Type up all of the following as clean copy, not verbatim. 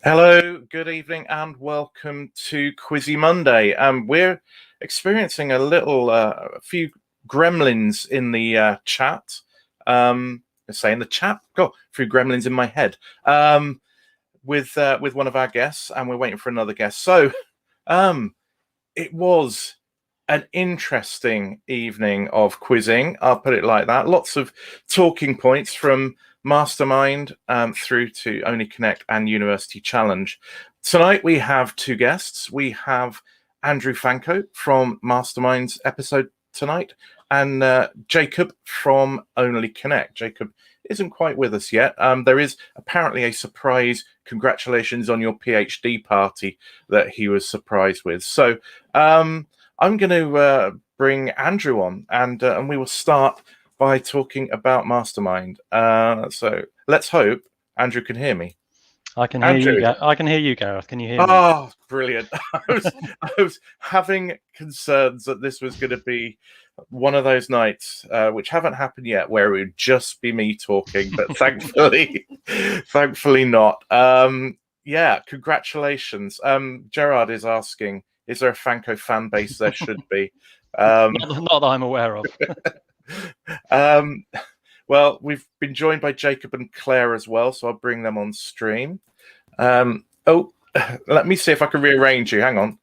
Hello, good evening, and welcome to QUIZZY Monday. We're experiencing a few gremlins in the chat. In the chat, got a few gremlins in my head. With one of our guests, and we're waiting for another guest. So, it was an interesting evening of quizzing. I'll put it like that. Lots of talking points from Mastermind through to Only Connect and University Challenge. Tonight we have two guests. We have Andrew Fanko from Mastermind's episode tonight and Jacob from Only Connect. Jacob isn't quite with us yet. There is apparently a surprise congratulations on your PhD party that he was surprised with. So I'm going to bring Andrew on and we will start by talking about Mastermind. So let's hope Andrew can hear me. I can hear you. I can hear you, Gareth. Can you hear me? Oh, brilliant! I was having concerns that this was going to be one of those nights, which haven't happened yet, where it would just be me talking. But thankfully not. Yeah, congratulations. Gerard is asking, is there a Fanko fan base? There should be. Not that I'm aware of. Well, we've been joined by Jacob and Claire as well, so I'll bring them on stream. Oh, let me see if I can rearrange you. Hang on.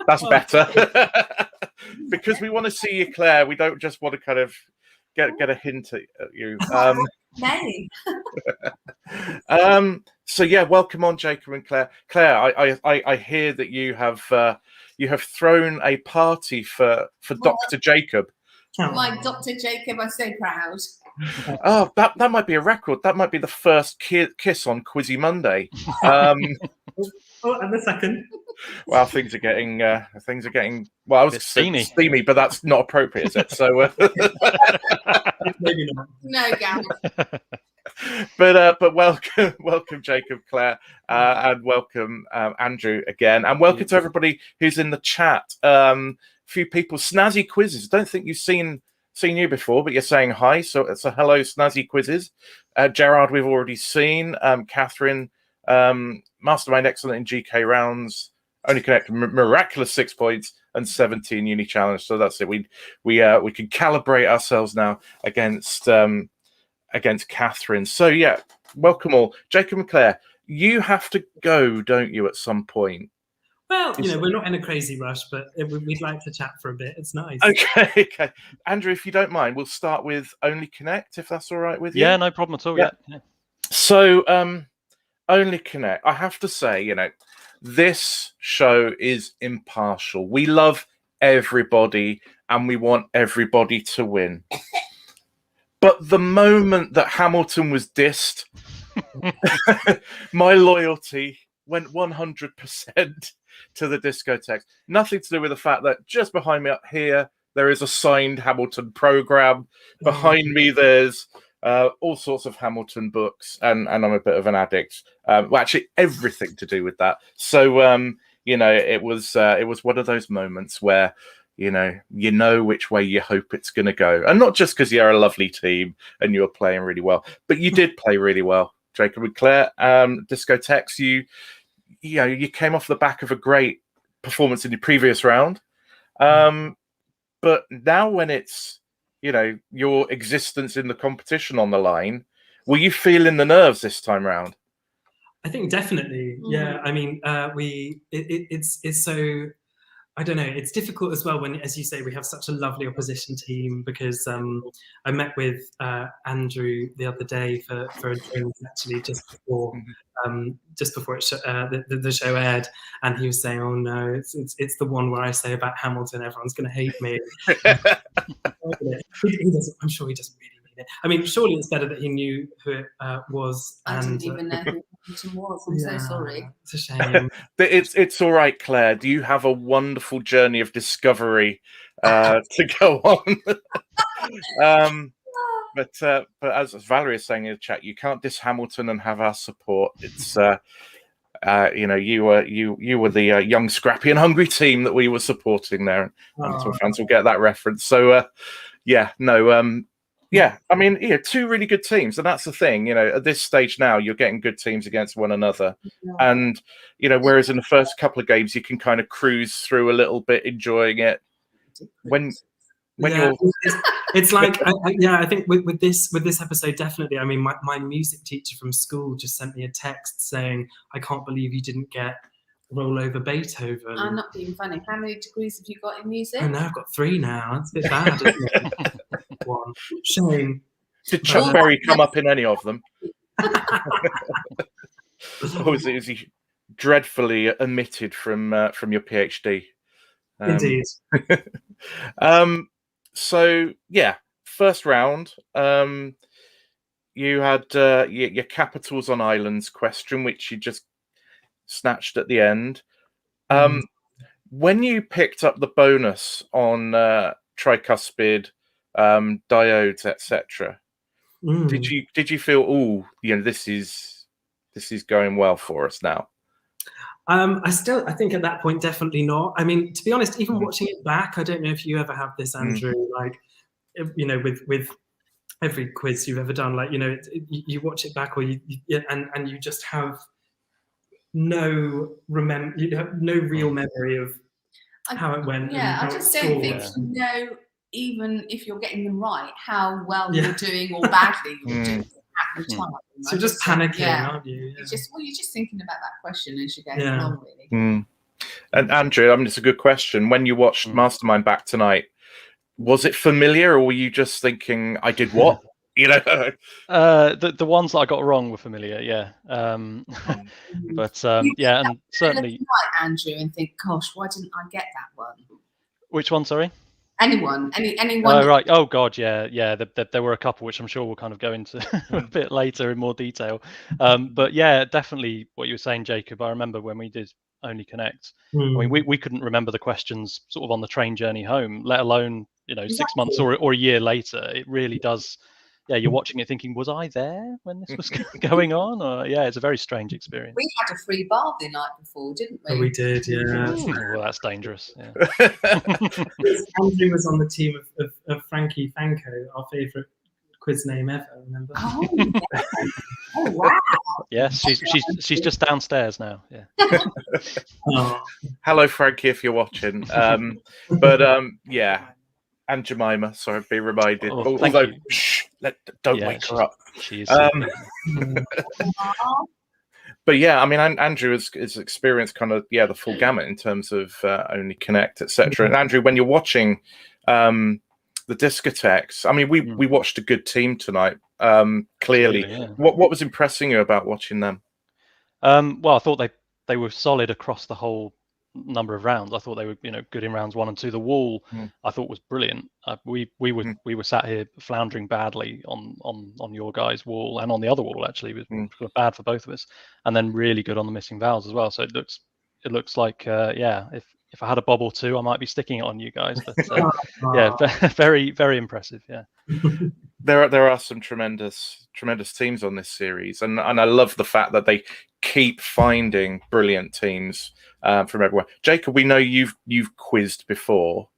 That's better. Because we want to see you, Claire. We don't just want to kind of get a hint at you. So yeah, welcome on, Jacob and Claire. Claire, I hear that you have thrown a party for Dr. Jacob. Like Dr. Jacob, I'm so proud. Oh, that might be a record. That might be the first kiss on QUIZZY Monday. And the second. Well, things are getting. Well, I was steamy, but that's not appropriate, is it? So maybe not. No, Gareth. But welcome, Jacob, Claire, and welcome Andrew again, and welcome to everybody who's in the chat. Few people, Snazzy Quizzes. Don't think you've seen you before, but you're saying hi, so it's a hello, Snazzy Quizzes. Gerard, we've already seen. Catherine, Mastermind excellent in GK rounds. Only Connect miraculous 6 points and 17 uni challenge. So that's it. We can calibrate ourselves now against Catherine. So yeah, welcome all. Jacob and Claire, you have to go, don't you, at some point? Well, we're not in a crazy rush, but we'd like to chat for a bit. It's nice. Okay. Andrew, if you don't mind, we'll start with Only Connect, if that's all right with you. Yeah, no problem at all. Yeah. So, Only Connect, I have to say, this show is impartial. We love everybody and we want everybody to win. But the moment that Hamilton was dissed, my loyalty went 100% to the Discotheques. Nothing to do with the fact that just behind me up here, there is a signed Hamilton program. Behind me, there's all sorts of Hamilton books, and I'm a bit of an addict. Well, actually, everything to do with that. So, it was one of those moments where, you know which way you hope it's going to go. And not just because you're a lovely team and you're playing really well, but you did play really well, Jacob and Claire. Discotheques, you came off the back of a great performance in your previous round. But now when it's, your existence in the competition on the line, were you feeling the nerves this time round? I think definitely. Yeah. I mean, it's so, I don't know. It's difficult as well when, as you say, we have such a lovely opposition team, because I met with Andrew the other day for a drink, actually, just before the show aired, and he was saying, "Oh no, it's the one where I say about Hamilton, everyone's going to hate me." He doesn't. I'm sure he doesn't really mean it. I mean, surely it's better that he knew who it was. I didn't even know who Hamilton was. I'm so sorry. It's a shame. It's all right, Claire. Do you have a wonderful journey of discovery to go on? But as Valerie is saying in the chat, you can't diss Hamilton and have our support. It's you were the young, scrappy, and hungry team that we were supporting there. Hamilton fans will get that reference. So Yeah, I mean, yeah, two really good teams, and that's the thing. At this stage now, you're getting good teams against one another, and whereas in the first couple of games, you can kind of cruise through a little bit, enjoying it. When you're, it's like, I think with this episode, definitely. I mean, my music teacher from school just sent me a text saying, "I can't believe you didn't get Roll Over Beethoven." I'm not being funny. How many degrees have you got in music? I know, I've got 3 now. That's a bit bad, isn't it? One. Shame. Did Chuck Berry come up in any of them? Or is he dreadfully omitted from your PhD? Indeed. So yeah, first round. You had your capitals on islands question, which you just snatched at the end. When you picked up the bonus on tricuspid, diodes, etc., did you feel, this is going well for us now? I think at that point, definitely not. I mean, to be honest, even watching it back, I don't know if you ever have this, Andrew, like, with every quiz you've ever done, like, you watch it back, or you just have no real memory of how it went. Yeah, I just don't think you know, even if you're getting them right, how well you're doing or badly you're doing at the time. So you're just panicking, aren't you? Yeah. You're just thinking about that question as you're going along, really. And Andrew, I mean, it's a good question. When you watched Mastermind back tonight, was it familiar, or were you just thinking, I did what? The ones that I got wrong were familiar, yeah. But and certainly Andrew, and think, gosh, why didn't I get that one? Which one? Sorry. Anyone. Oh right. Oh god, yeah. There were a couple which I'm sure we'll kind of go into a bit later in more detail. But yeah, definitely what you were saying, Jacob. I remember when we did Only Connect. I mean, we couldn't remember the questions sort of on the train journey home, let alone 6 months or a year later. It really does. Yeah, you're watching it thinking, was I there when this was going on? Or it's a very strange experience. We had a free bar the night before, didn't we? Oh, we did, yeah. Well, that's dangerous. Yeah. Andrew was on the team of Frankie Fanko, our favourite quiz name ever. Remember? Oh wow! Yes, she's just downstairs now. Yeah. Hello, Frankie, if you're watching. Yeah. And Jemima, sorry, be reminded. Although, don't wake her up. She is. But yeah, I mean, Andrew has experienced kind of the full gamut in terms of Only Connect, etc. And Andrew, when you're watching the Discotheques, I mean, we watched a good team tonight. Clearly, what was impressing you about watching them? Well, I thought they were solid across the whole number of rounds. I thought they were good in rounds 1 and 2. The wall I thought was brilliant. We were sat here floundering badly on your guys' wall, and on the other wall actually. It was bad for both of us, and then really good on the missing vowels as well. So it looks like if I had a bob or two, I might be sticking it on you guys. But very, very impressive. Yeah. There are some tremendous teams on this series, and I love the fact that they keep finding brilliant teams from everywhere. Jacob, we know you've quizzed before.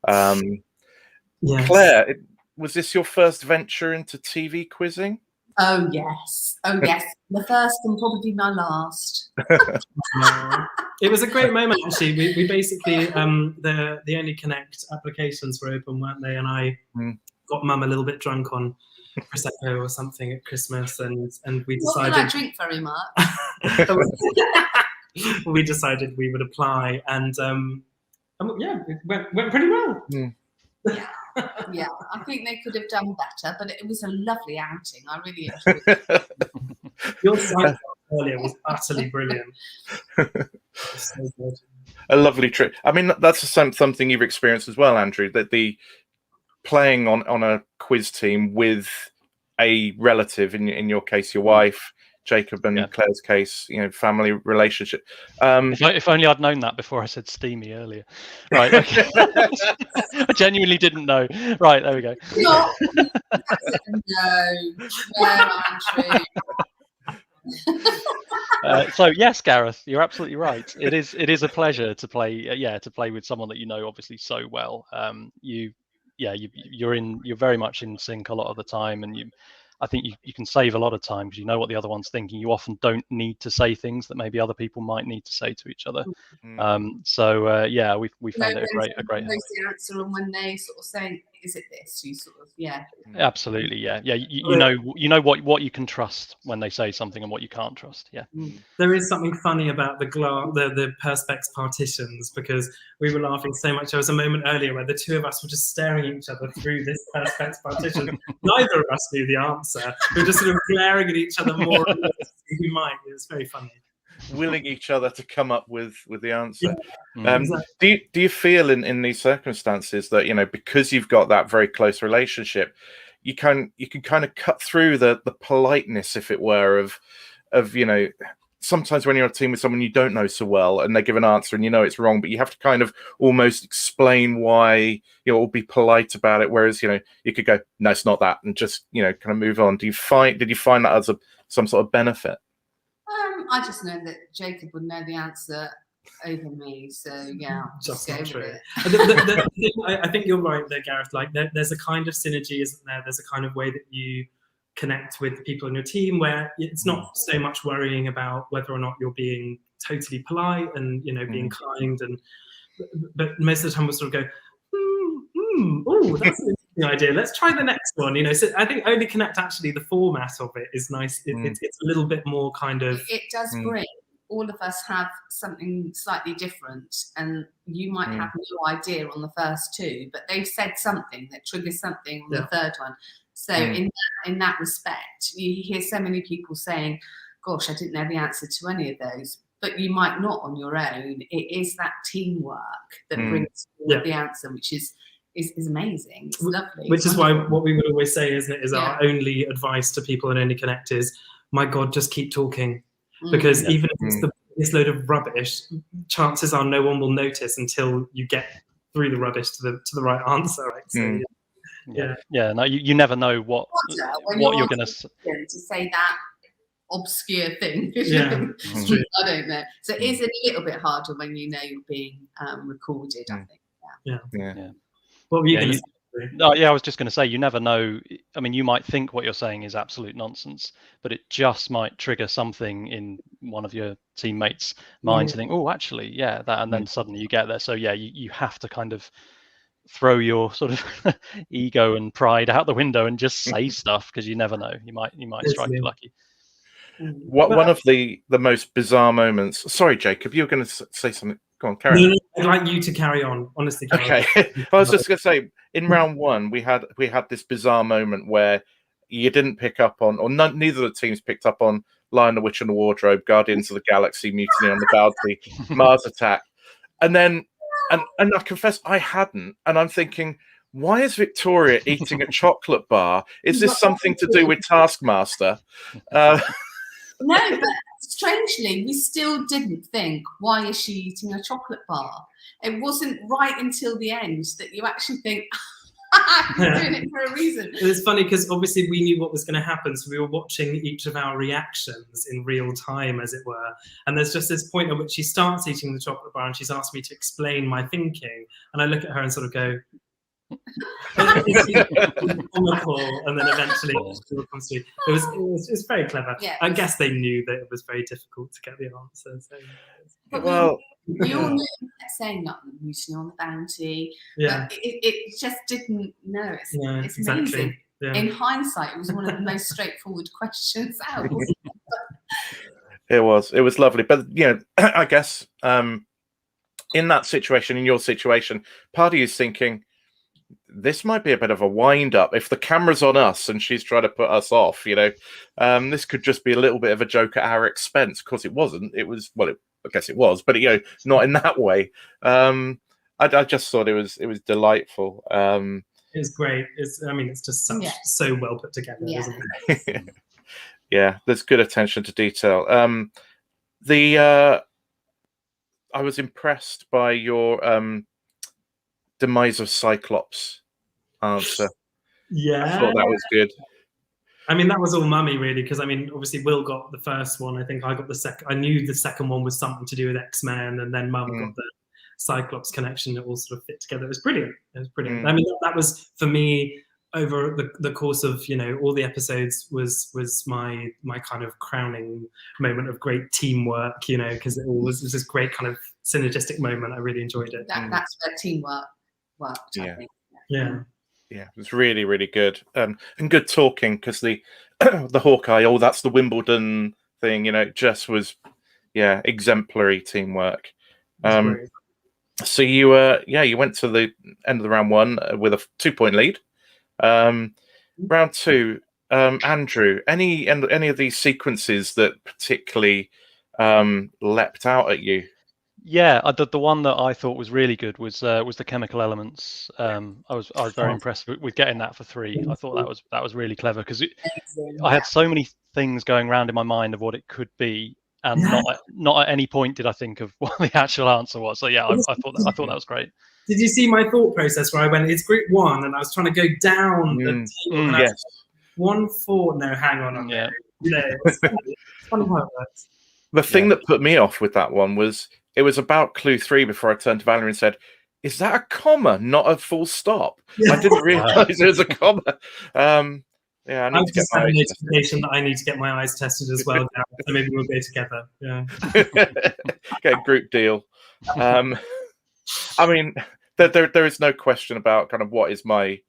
Yes. Claire, was this your first venture into TV quizzing? Oh yes. The first and probably my last. It was a great moment, actually. We basically the Only Connect applications were open, weren't they? And I got Mum a little bit drunk on Prosecco or something at Christmas, and we decided. Not that I drink very much. We decided we would apply, and it went pretty well. Yeah, I think they could have done better, but it was a lovely outing. I really enjoyed it. Your site earlier was utterly brilliant. So good. A lovely trip. I mean, that's something you've experienced as well, Andrew, that the playing on a quiz team with a relative, in your case, your wife, Jacob and Claire's case, family relationship. If only I'd known that before I said steamy earlier. Right. Okay. I genuinely didn't know. Right, there we go. No, so yes, Gareth, you're absolutely right. It is a pleasure to play. To play with someone that you know obviously so well. yeah, you're very much in sync a lot of the time, and I think you can save a lot of time because you know what the other one's thinking. You often don't need to say things that maybe other people might need to say to each other. So yeah, we found it a great help. The answer, and when they sort of say, "Is it this?" You sort of Absolutely, yeah. You know what you can trust when they say something and what you can't trust. Yeah. There is something funny about the perspex partitions, because we were laughing so much. There was a moment earlier where the two of us were just staring at each other through this perspex partition. Neither of us knew the answer. We were just sort of glaring at each other more and more to see who might. It was very funny. Willing each other to come up with the answer. Exactly. Do you feel in these circumstances that, you know, because you've got that very close relationship, you can kind of cut through the politeness, if it were, of you know, sometimes when you're on a team with someone you don't know so well and they give an answer and you know it's wrong, but you have to kind of almost explain why, you know, or be polite about it, whereas, you know, you could go, no, it's not that, and just, you know, kind of move on. Did you find that as some sort of benefit? I just know that Jacob would know the answer over me, so yeah, just go with it. I think you're right there, Gareth. Like there's a kind of synergy, isn't there? There's a kind of way that you connect with people on your team where it's not so much worrying about whether or not you're being totally polite and, you know, being kind, but most of the time we'll sort of go, oh, that's an interesting idea. Let's try the next one. You know, so I think Only Connect, actually, the format of it is nice. It's a little bit more kind of. It does bring. All of us have something slightly different, and you might have no idea on the first two, but they've said something that triggers something on the third one. So in that respect, you hear so many people saying, "Gosh, I didn't know the answer to any of those." But you might not on your own. It is that teamwork that brings the answer, which is amazing. It's lovely. Which is why what we would always say, isn't it, is our only advice to people in Only Connect is, my God, just keep talking. Because even if it's the biggest load of rubbish, chances are no one will notice until you get through the rubbish to the right answer. Right? So, no, you never know what you're going to say that obscure thing. It's true. I don't know. So it is a little bit harder when you know you're being recorded, I think. Yeah. What were you going to say? I was just going to say, you never know. I mean, you might think what you're saying is absolute nonsense, but it just might trigger something in one of your teammates' mind to think, oh, actually, that, and then suddenly you get there. So you have to kind of throw your sort of ego and pride out the window and just say stuff, because you never know. You might strike you lucky. One of the most bizarre moments. Sorry, Jacob, you were going to say something. Go on, carry on. No, I'd like you to carry on. Honestly. Okay. I was just going to say, in round one, we had this bizarre moment where you didn't pick up on, or neither of the teams picked up on Lion, the Witch, and the Wardrobe, Guardians of the Galaxy, Mutiny on the Bounty, Mars Attack, and then and I confess I hadn't, and I'm thinking, why is Victoria eating a chocolate bar? Is this something to do with Taskmaster? No, but strangely, we still didn't think, why is she eating a chocolate bar? It wasn't right until the end that you actually think, you're doing it for a reason. It's funny because obviously we knew what was going to happen, so we were watching each of our reactions in real time, as it were. And there's just this point at which she starts eating the chocolate bar and she's asked me to explain my thinking. And I look at her and sort of go, comical, and then eventually it comes through. It was very clever. I guess they knew that it was very difficult to get the answer. So. But we all knew saying not the Mutiny on the Bounty. But it just didn't know. It's amazing. Yeah. In hindsight, it was one of the most straightforward questions out. It was lovely, but you know, I guess in that situation, in your situation, part of you is thinking, this might be a bit of a wind-up. If the camera's on us and she's trying to put us off, you know, this could just be a little bit of a joke at our expense. Of course, it wasn't. It was, well, I guess it was, but, you know, not in that way. I just thought it was delightful. It was great. It's just so well put together, isn't it? Yeah, there's good attention to detail. I was impressed by your Demise of Cyclops answer. Yeah, I thought that was good. I mean, that was all mummy, really, because I mean, obviously, Will got the first one. I think I got the second. I knew the second one was something to do with X-Men, and then Mum got the Cyclops connection, it all sort of fit together. It was brilliant. It was brilliant. I mean, that was for me over the course of all the episodes was my kind of crowning moment of great teamwork. Because it all was this great kind of synergistic moment. I really enjoyed it. That's where teamwork worked. I think. Yeah. Yeah, it was really, really good. And good talking, because the the Hawkeye, that's the Wimbledon thing, just was, exemplary teamwork. So you went to the end of the round one with a 2-point lead. Round two, Andrew, any of these sequences that particularly leapt out at you? Yeah, the one that I thought was really good was the chemical elements. I was very impressed with getting that for 3. I thought that was really clever, because I had so many things going around in my mind of what it could be, and not at any point did I think of what the actual answer was. So yeah, I thought that was great. Did you see my thought process where I went, it's group 1, and I was trying to go down the table, and I was 1, 4. No, hang on. Yeah. It's funny how it works. The thing that put me off with that one was it was about clue 3 before I turned to Valerie and said, "Is that a comma, not a full stop?" I didn't realise it was a comma. I need to get my a notification that I need to get my eyes tested as well now, so maybe we'll go together. Yeah. Get a group deal. I mean, there is no question about kind of what is my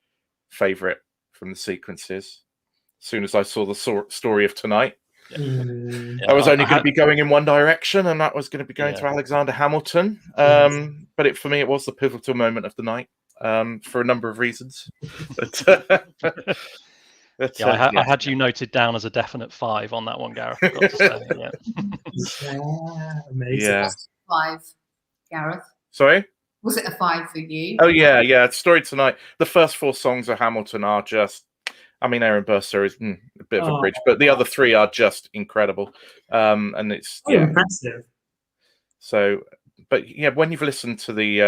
favourite from the sequences. As soon as I saw the story of tonight, I was only going to be going in one direction, and that was going to be going to Alexander Hamilton. But for me, it was the pivotal moment of the night, for a number of reasons. I had you noted down as a definite 5 on that one, Gareth. I've got to say, Amazing. Yeah. 5, Gareth. Sorry? Was it a 5 for you? Oh, yeah. Story tonight. The first 4 songs of Hamilton are just, I mean, Aaron Burster is a bit of a bridge, but the other 3 are just incredible. And it's impressive. So, but when you've listened to the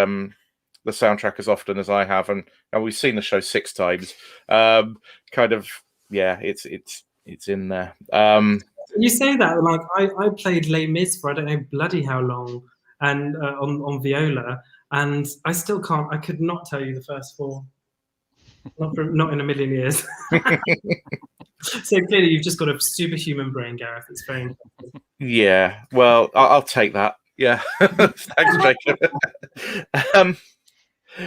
soundtrack as often as I have, and we've seen the show 6 times, it's in there. You say that, like I played Les Mis for I don't know bloody how long, and on viola, and I still can't. I could not tell you the first 4. Not in a million years. So clearly, you've just got a superhuman brain, Gareth. It's very impressive. Yeah. Well, I'll take that. Yeah. Thanks, Jacob.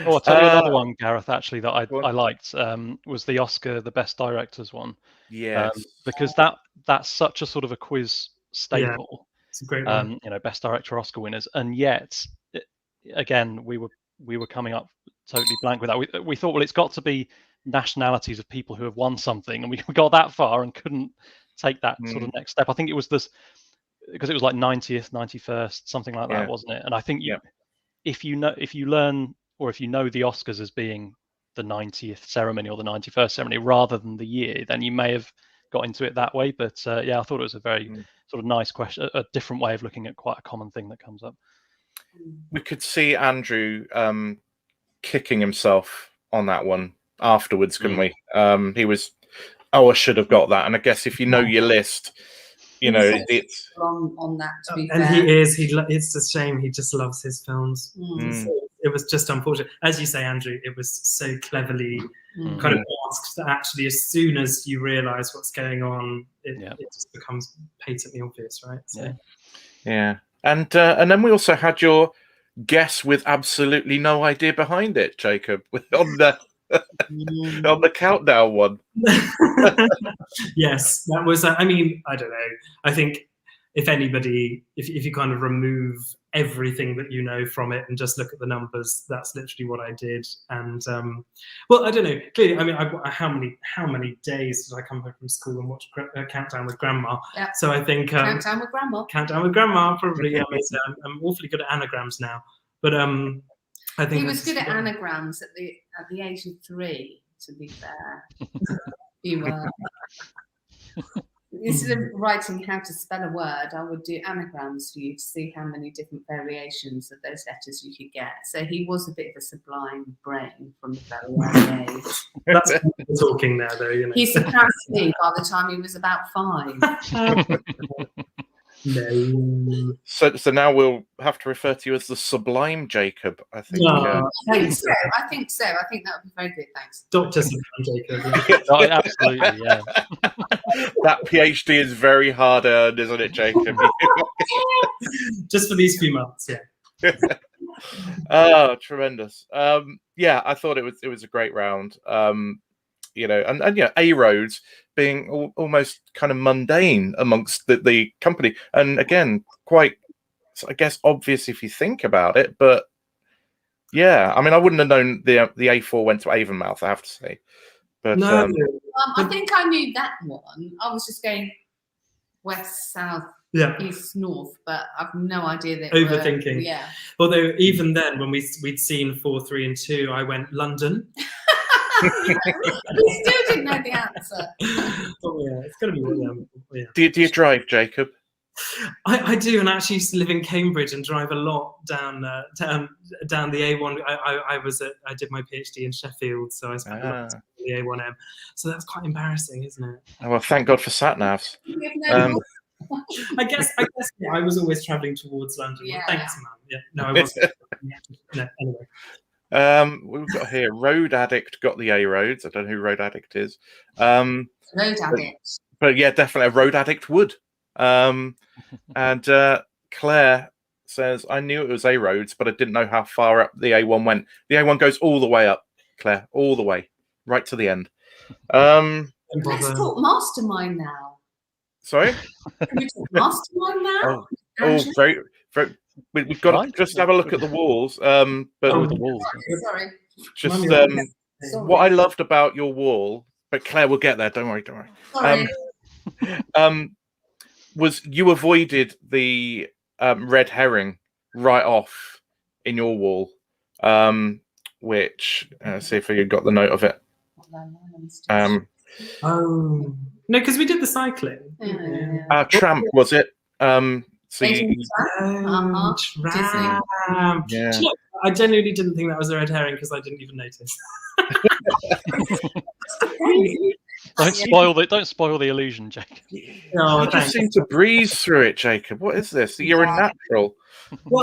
I'll tell you another one, Gareth, actually, that I liked, was the Oscar, the Best Directors one. Yes. Because that's such a sort of a quiz staple. Yeah, it's a great one. Best Director Oscar winners, and yet again we were coming up totally blank with that. We thought, well, it's got to be nationalities of people who have won something, and we got that far and couldn't take that sort of next step. I think it was this, because it was like 90th, 91st, something like that, wasn't it? And I think if you know the Oscars as being the 90th ceremony or the 91st ceremony rather than the year, then you may have got into it that way. But I thought it was a very sort of nice question, a different way of looking at quite a common thing that comes up. We could see Andrew kicking himself on that one afterwards, couldn't we? He was, I should have got that. And I guess if you know your list, it's on that. To be and fair. he is. It's a shame. He just loves his films. So it was just unfortunate, as you say, Andrew. It was so cleverly kind of asked that actually, as soon as you realise what's going on, it just becomes patently obvious, right? So. Yeah. And then we also had your guess with absolutely no idea behind it, Jacob, on the countdown one. Yes, that was. I mean, I don't know. I think if anybody, if you kind of remove everything that you know from it and just look at the numbers, that's literally what I did. And well, I don't know. Clearly, I mean, how many days did I come home from school and watch Countdown with Grandma? Yeah. So I think Countdown with Grandma. Countdown with Grandma, probably. Yeah, I'm awfully good at anagrams now, but I think He was good at anagrams at the age of 3. To be fair, you were. Instead of writing how to spell a word, I would do anagrams for you to see how many different variations of those letters you could get. So he was a bit of a sublime brain from the very early age. That's talking there, though. He surpassed me by the time he was about 5. No. So now we'll have to refer to you as the Sublime Jacob, I think. No. I think so. I think that would be very good. Thanks. Dr. Jacob. Yeah. Oh, absolutely, yeah. That PhD is very hard earned, isn't it, Jacob? Just for these few months, yeah. Oh, tremendous. Yeah, I thought it was a great round. You know, and yeah, A roads being almost kind of mundane amongst the company, and again, quite, I guess, obvious if you think about it. But yeah, I mean, I wouldn't have known the A4 went to Avonmouth, I have to say. But No. I think I knew that one. I was just going west, south, Yeah. east, north, but I've no idea that. Overthinking. Yeah. Although even then, when we'd seen 4, 3, and 2, I went London. We still didn't know the answer. Oh yeah, it's gonna be yeah. do you drive, Jacob? I do, and I actually used to live in Cambridge and drive a lot down the A1. I did my PhD in Sheffield, so I spent a lot of time on the A1M. So that's quite embarrassing, isn't it? Oh, well, thank God for sat navs. I guess yeah, I was always travelling towards London. Yeah. Well, thanks, Mum. Yeah, no, I wasn't. No, anyway. We've got here Road Addict got the A roads. I don't know who Road Addict is. Road Addict. But yeah, definitely a Road Addict would. And Claire says, I knew it was A roads, but I didn't know how far up the A1 went. The A1 goes all the way up, Claire, all the way, right to the end. Let's talk Mastermind now. Sorry? Can we talk Mastermind now? Oh, very, very. We've got to just have a look at the walls. But the walls. Sorry. just what I loved about your wall, but Claire will get there. Don't worry. Sorry. Was you avoided the red herring right off in your wall, which see if you got the note of it. Oh no, because we did the cycling. Tramp was it? So Tramp. Yeah. You know, I genuinely didn't think that was a red herring because I didn't even notice. Don't spoil the illusion, Jacob. Oh, you just seem to breeze through it, Jacob. What is this? You're a natural.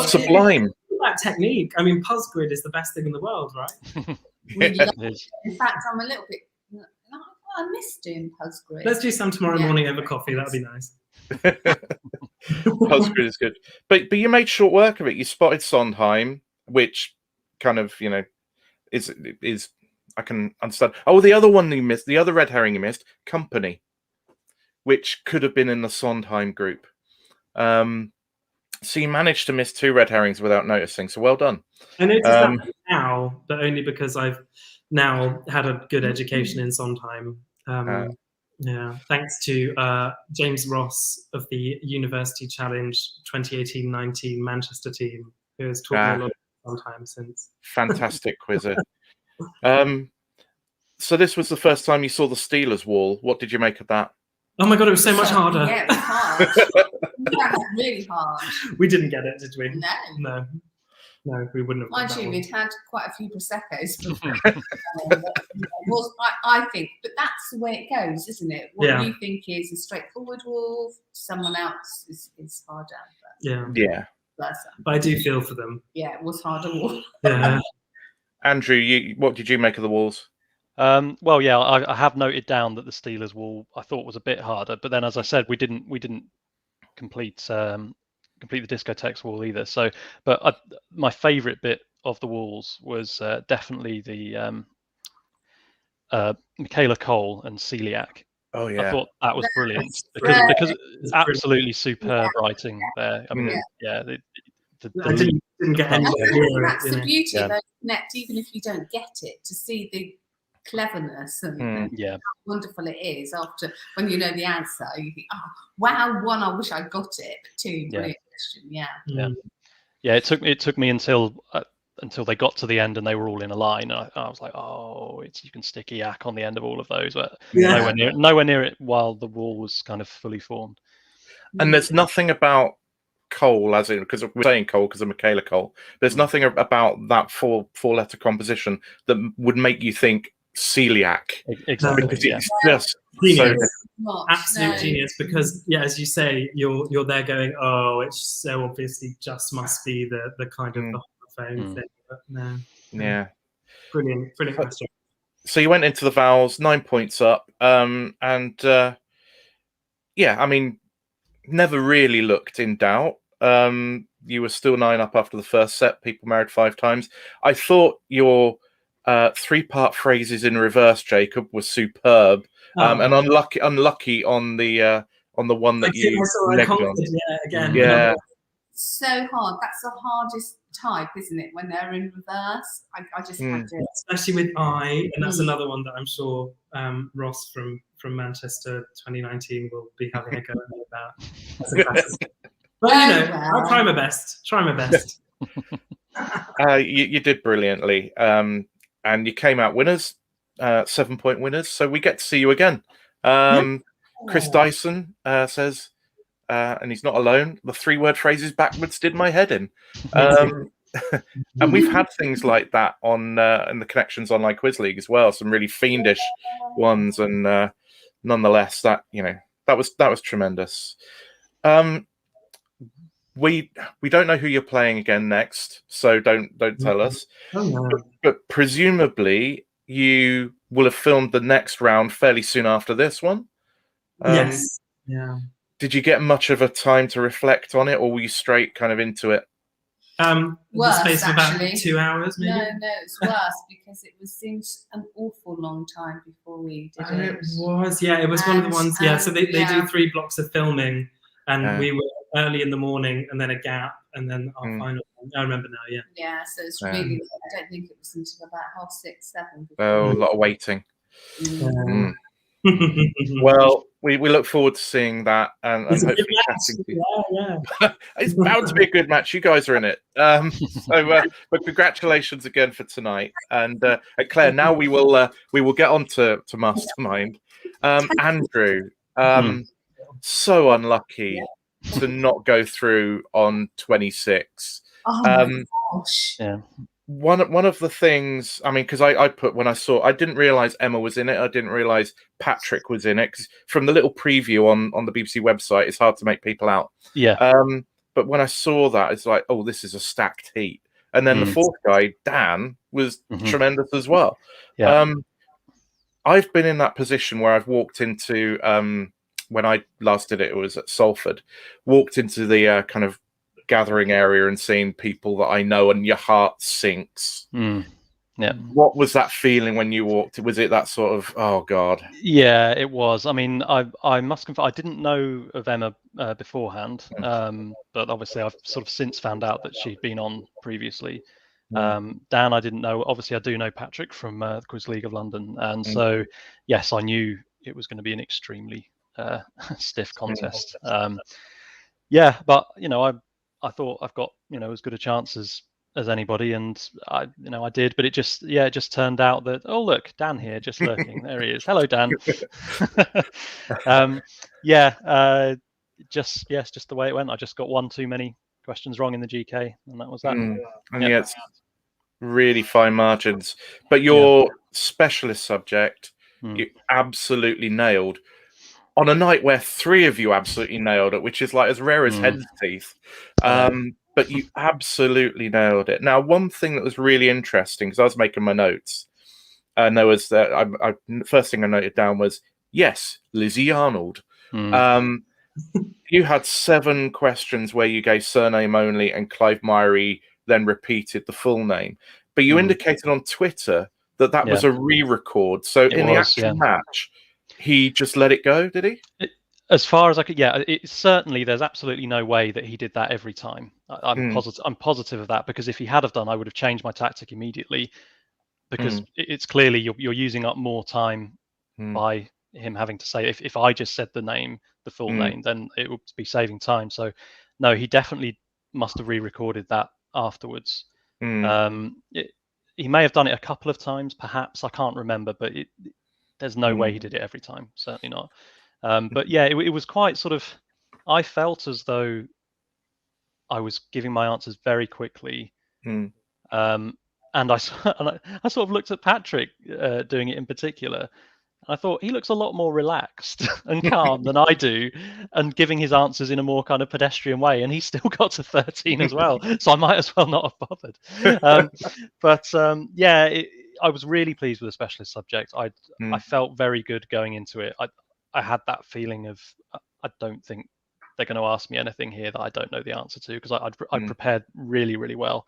Sublime. That technique. I mean, Puzzgrid is the best thing in the world, right? In fact, I'm a little bit. I miss doing Puzzgrid. Let's do some tomorrow morning over coffee. That'd be nice. Puzzgrid is good, but you made short work of it. You spotted Sondheim, which kind of is I can understand. Oh, the other one you missed, the other red herring you missed, Company, which could have been in the Sondheim group. So you managed to miss 2 red herrings without noticing. So well done. I noticed that now, but only because I've now had a good education in Sondheim. Yeah, thanks to James Ross of the University Challenge 2018-19 Manchester team, who has taught me a lot of Sondheim since. Fantastic quizzer. So this was the first time you saw the Steelers wall. What did you make of that? Oh my God, it was so much harder. Yeah, it was hard. That was really hard. We didn't get it, did we? No, we wouldn't have. Mind you, we'd had quite a few Prosecco's before. I think, but that's the way it goes, isn't it? What you think is a straightforward wall, someone else is harder. But yeah. But I do feel for them. Yeah, it was harder wall. Yeah. Andrew, what did you make of the walls? Well, yeah, I have noted down that the Steelers wall I thought was a bit harder, but then as I said, we didn't complete the Discotheques wall either. So, but my favourite bit of the walls was definitely the Michaela Cole and Celiac. Oh yeah, I thought that was brilliant because it's absolutely superb writing there. I mean, I didn't get any. That's the beauty of those connect, even if you don't get it, to see the cleverness and how wonderful it is after when you know the answer. You think, oh wow, 1, I wish I got it, but 2, brilliant question. It took me until they got to the end and they were all in a line, and I was like, oh, you can stick a yak on the end of all of those, but nowhere near it while the wall was kind of fully formed. And there's nothing about Cole, as in, because we're saying Cole because of Michaela Cole, there's nothing about that four-letter composition that would make you think celiac. Exactly. Because it's just so Not, absolute no. genius, because as you say, you're there going, oh, it so obviously just must be the kind of the phone thing. But no. Yeah. Brilliant question. So you went into the vowels, 9 points up, and yeah, I mean, never really looked in doubt. You were still 9 up after the first set. People married 5 times. I thought your 3-part phrases in reverse, Jacob, was superb, and unlucky on the one that you negged on. Again. Yeah. So hard. That's the hardest type, isn't it? When they're in reverse, I just had to. Especially with I, and that's another one that I'm sure Ross from Manchester 2019 will be having a go at me about. But I'll try my best. You did brilliantly, and you came out winners, 7-point winners. So we get to see you again. Chris Dyson says, and he's not alone, the 3-word phrases backwards did my head in. And we've had things like that on in the Connections Online Quiz League as well, some really fiendish ones, and nonetheless, that was tremendous. We don't know who you're playing again next, so don't tell us. But presumably you will have filmed the next round fairly soon after this one. Yes. Yeah. Did you get much of a time to reflect on it, or were you straight kind of into it? Worse, the space of about actually. 2 hours, maybe. No, it's worse because it seemed an awful long time before we did it. It was, it was one of the ones. So they do 3 blocks of filming, and we were early in the morning, and then a gap, and then our final one. I remember now. Yeah, so it's really. I don't think it was until about 6:30, 7. Oh, a lot of waiting. Well, we look forward to seeing that, and hopefully chatting to you. It's bound to be a good match. You guys are in it. But congratulations again for tonight. And Claire, now we will get on to Mastermind. Andrew, so unlucky to not go through on 26. Oh my gosh. Yeah. One of the things, I mean, because I put, when I didn't realize Emma was in it. I didn't realize Patrick was in it, because from the little preview on the BBC website, it's hard to make people out. Yeah. But when I saw that, it's like, oh, this is a stacked heat. And then the fourth guy, Dan, was tremendous as well. Yeah. I've been in that position where I've walked into, when I last did it, it was at Salford, walked into the kind of gathering area and seeing people that I know, and your heart sinks. Yeah. What was that feeling when you walked? Was it that sort of, oh God? Yeah, it was. I mean, I must confess, I didn't know of Emma beforehand, but obviously I've sort of since found out that she'd been on previously. Dan, I didn't know. Obviously, I do know Patrick from the Quiz League of London, and so yes, I knew it was going to be an extremely stiff contest. Yeah, but I thought I've got as good a chance as anybody, and I did, but it just turned out that, oh look, Dan here, just lurking. There he is. Hello, Dan. Just the way it went. I just got one too many questions wrong in the GK, and that was that. And it's really fine margins. But your specialist subject, you absolutely nailed. On a night where 3 of you absolutely nailed it, which is like as rare as hen's teeth. But you absolutely nailed it. Now, one thing that was really interesting, because I was making my notes, and there was first thing I noted down was, yes, Lizzie Arnold. You had 7 questions where you gave surname only, and Clive Myrie then repeated the full name. But you indicated on Twitter that was a re-record. So in the actual match, he just let it go, did he? As far as I could, certainly there's absolutely no way that he did that every time. I'm positive of that, because if he had have done, I would have changed my tactic immediately, because it's clearly you're using up more time by him having to say, if I just said the full name, then it would be saving time. So no, he definitely must have re-recorded that afterwards. He may have done it a couple of times, perhaps, I can't remember, but there's no way he did it every time, certainly not. But yeah, it was quite sort of, I felt as though I was giving my answers very quickly. And I sort of looked at Patrick doing it in particular. I thought he looks a lot more relaxed and calm than I do, and giving his answers in a more kind of pedestrian way, and he still got to 13 as well. So I might as well not have bothered. Yeah, I was really pleased with the specialist subject. I felt very good going into it. I had that feeling of I don't think they're going to ask me anything here that I don't know the answer to, because I'd prepared really, really well,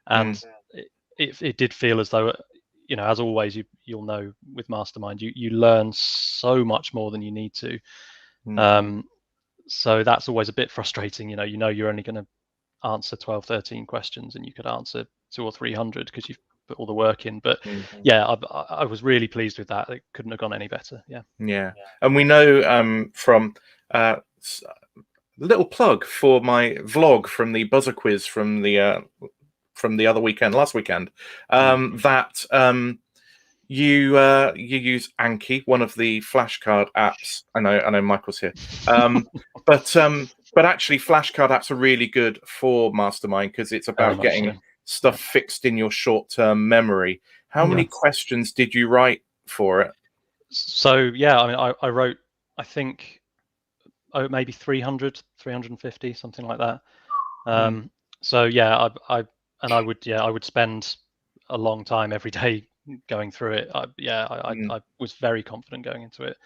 and it did feel as though, you know, as always, you'll know with Mastermind, you learn so much more than you need to. So that's always a bit frustrating. You know you're only going to answer 12, 13 questions, and you could answer 200 or 300 because you've put all the work in. But yeah, I was really pleased with that. It couldn't have gone any better. Yeah. And we know from little plug for my vlog from the buzzer quiz from the other weekend, last weekend, that you use Anki, one of the flashcard apps. I know Michael's here, but actually flashcard apps are really good for Mastermind because it's about getting stuff fixed in your short-term memory. How many questions did you write for it? So yeah, I mean, I wrote, I think, maybe 300, 350, something like that. So yeah, I would spend a long time every day going through it. I was very confident going into it.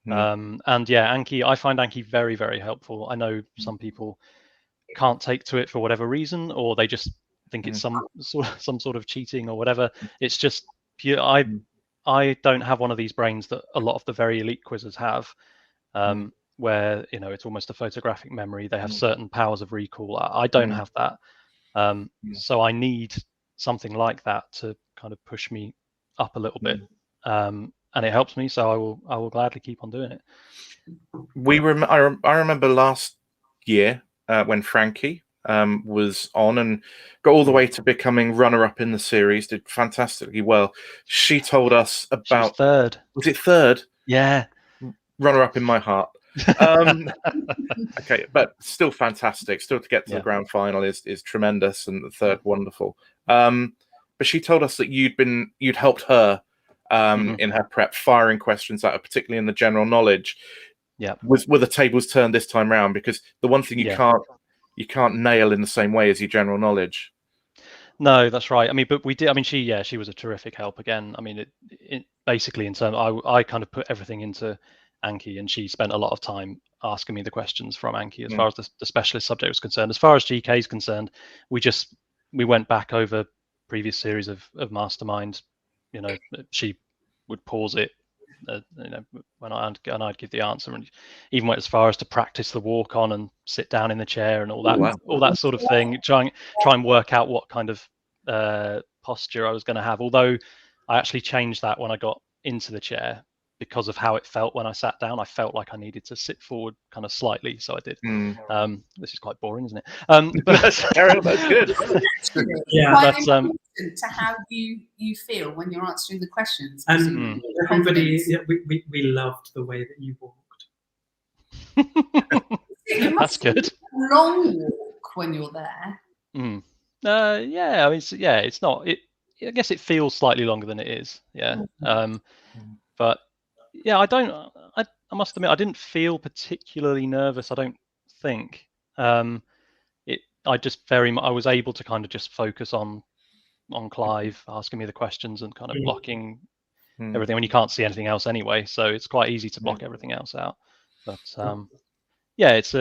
And yeah, Anki, I find Anki very, very helpful. I know some people can't take to it for whatever reason, or they just think it's some sort of cheating or whatever. It's just pure. I don't have one of these brains that a lot of the very elite quizzes have, where, you know, it's almost a photographic memory. They have certain powers of recall. I don't have that. So I need something like that to kind of push me up a little bit, and it helps me. So I will gladly keep on doing it. I remember last year when Frankie was on and got all the way to becoming runner-up in the series, did fantastically well. She told us about third. Was it third? Yeah, runner-up in my heart. Okay, but still fantastic. Still to get to the grand final is tremendous, and the third wonderful. But she told us that you'd helped her in her prep, firing questions at her, particularly in the general knowledge. Yeah, were the tables turned this time round? Because the one thing you can't nail in the same way as your general knowledge. No, that's right. I mean, but we did. I mean, she was a terrific help again. I mean, it basically in terms, I kind of put everything into Anki, and she spent a lot of time asking me the questions from Anki as far as the specialist subject was concerned. As far as GK is concerned, we went back over previous series of Mastermind. You know, she would pause it, you know, when I'd give the answer, and even went as far as to practice the walk on and sit down in the chair and all that sort of thing. Try and work out what kind of posture I was going to have. Although I actually changed that when I got into the chair, because of how it felt when I sat down. I felt like I needed to sit forward kind of slightly, so I did. This is quite boring, isn't it? But that's good. Yeah, but to how you feel when you're answering the questions. And everybody, we loved the way that you walked. That's good. A long walk when you're there. Yeah, I mean, it's not. I guess it feels slightly longer than it is. Yeah. But yeah, I must admit, I didn't feel particularly nervous. I don't think. I was able to kind of just focus on Clive asking me the questions and kind of blocking everything when you can't see anything else anyway. So it's quite easy to block everything else out. But yeah, it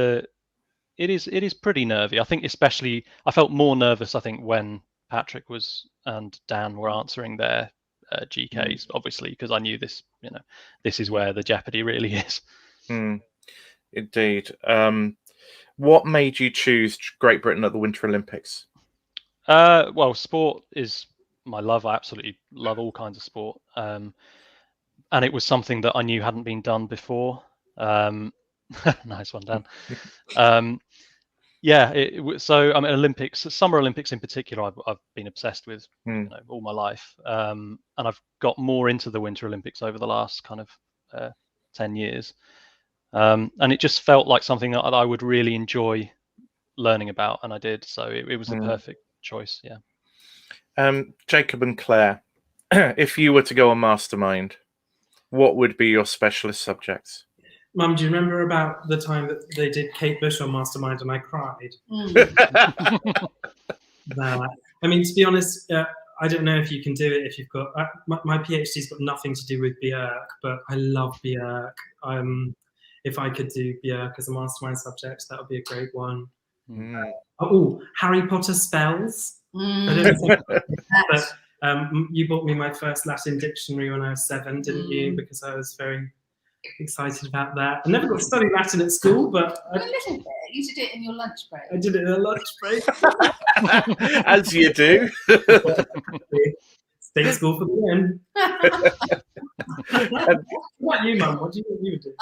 is pretty nervy. I think especially I felt more nervous, I think, when Patrick and Dan were answering their GKs, obviously, because I knew this, you know, this is where the jeopardy really is. Indeed. What made you choose Great Britain at the Winter Olympics? Well, sport is my love. I absolutely love all kinds of sport, and it was something that I knew hadn't been done before. Nice one, Dan. Yeah, so I mean, Olympics, Summer Olympics in particular, I've been obsessed with, you know, all my life, and I've got more into the Winter Olympics over the last kind of 10 years, and it just felt like something that I would really enjoy learning about, and I did. So it was the perfect choice. Yeah. Jacob and Claire, if you were to go on Mastermind, what would be your specialist subjects? Mum, do you remember about the time that they did Kate Bush on Mastermind and I cried? That. I mean, to be honest, I don't know if you can do it if you've got... my PhD's got nothing to do with Björk, but I love Björk. If I could do Björk as a Mastermind subject, that would be a great one. Oh, Harry Potter spells. I don't know but you bought me my first Latin dictionary when I was 7, didn't you? Because I was very excited about that. I never got to study Latin at school, but... A little bit. You did it in your lunch break. I did it in a lunch break. As you do. Stay at school for the win. What about you, Mum? What do you think you would do?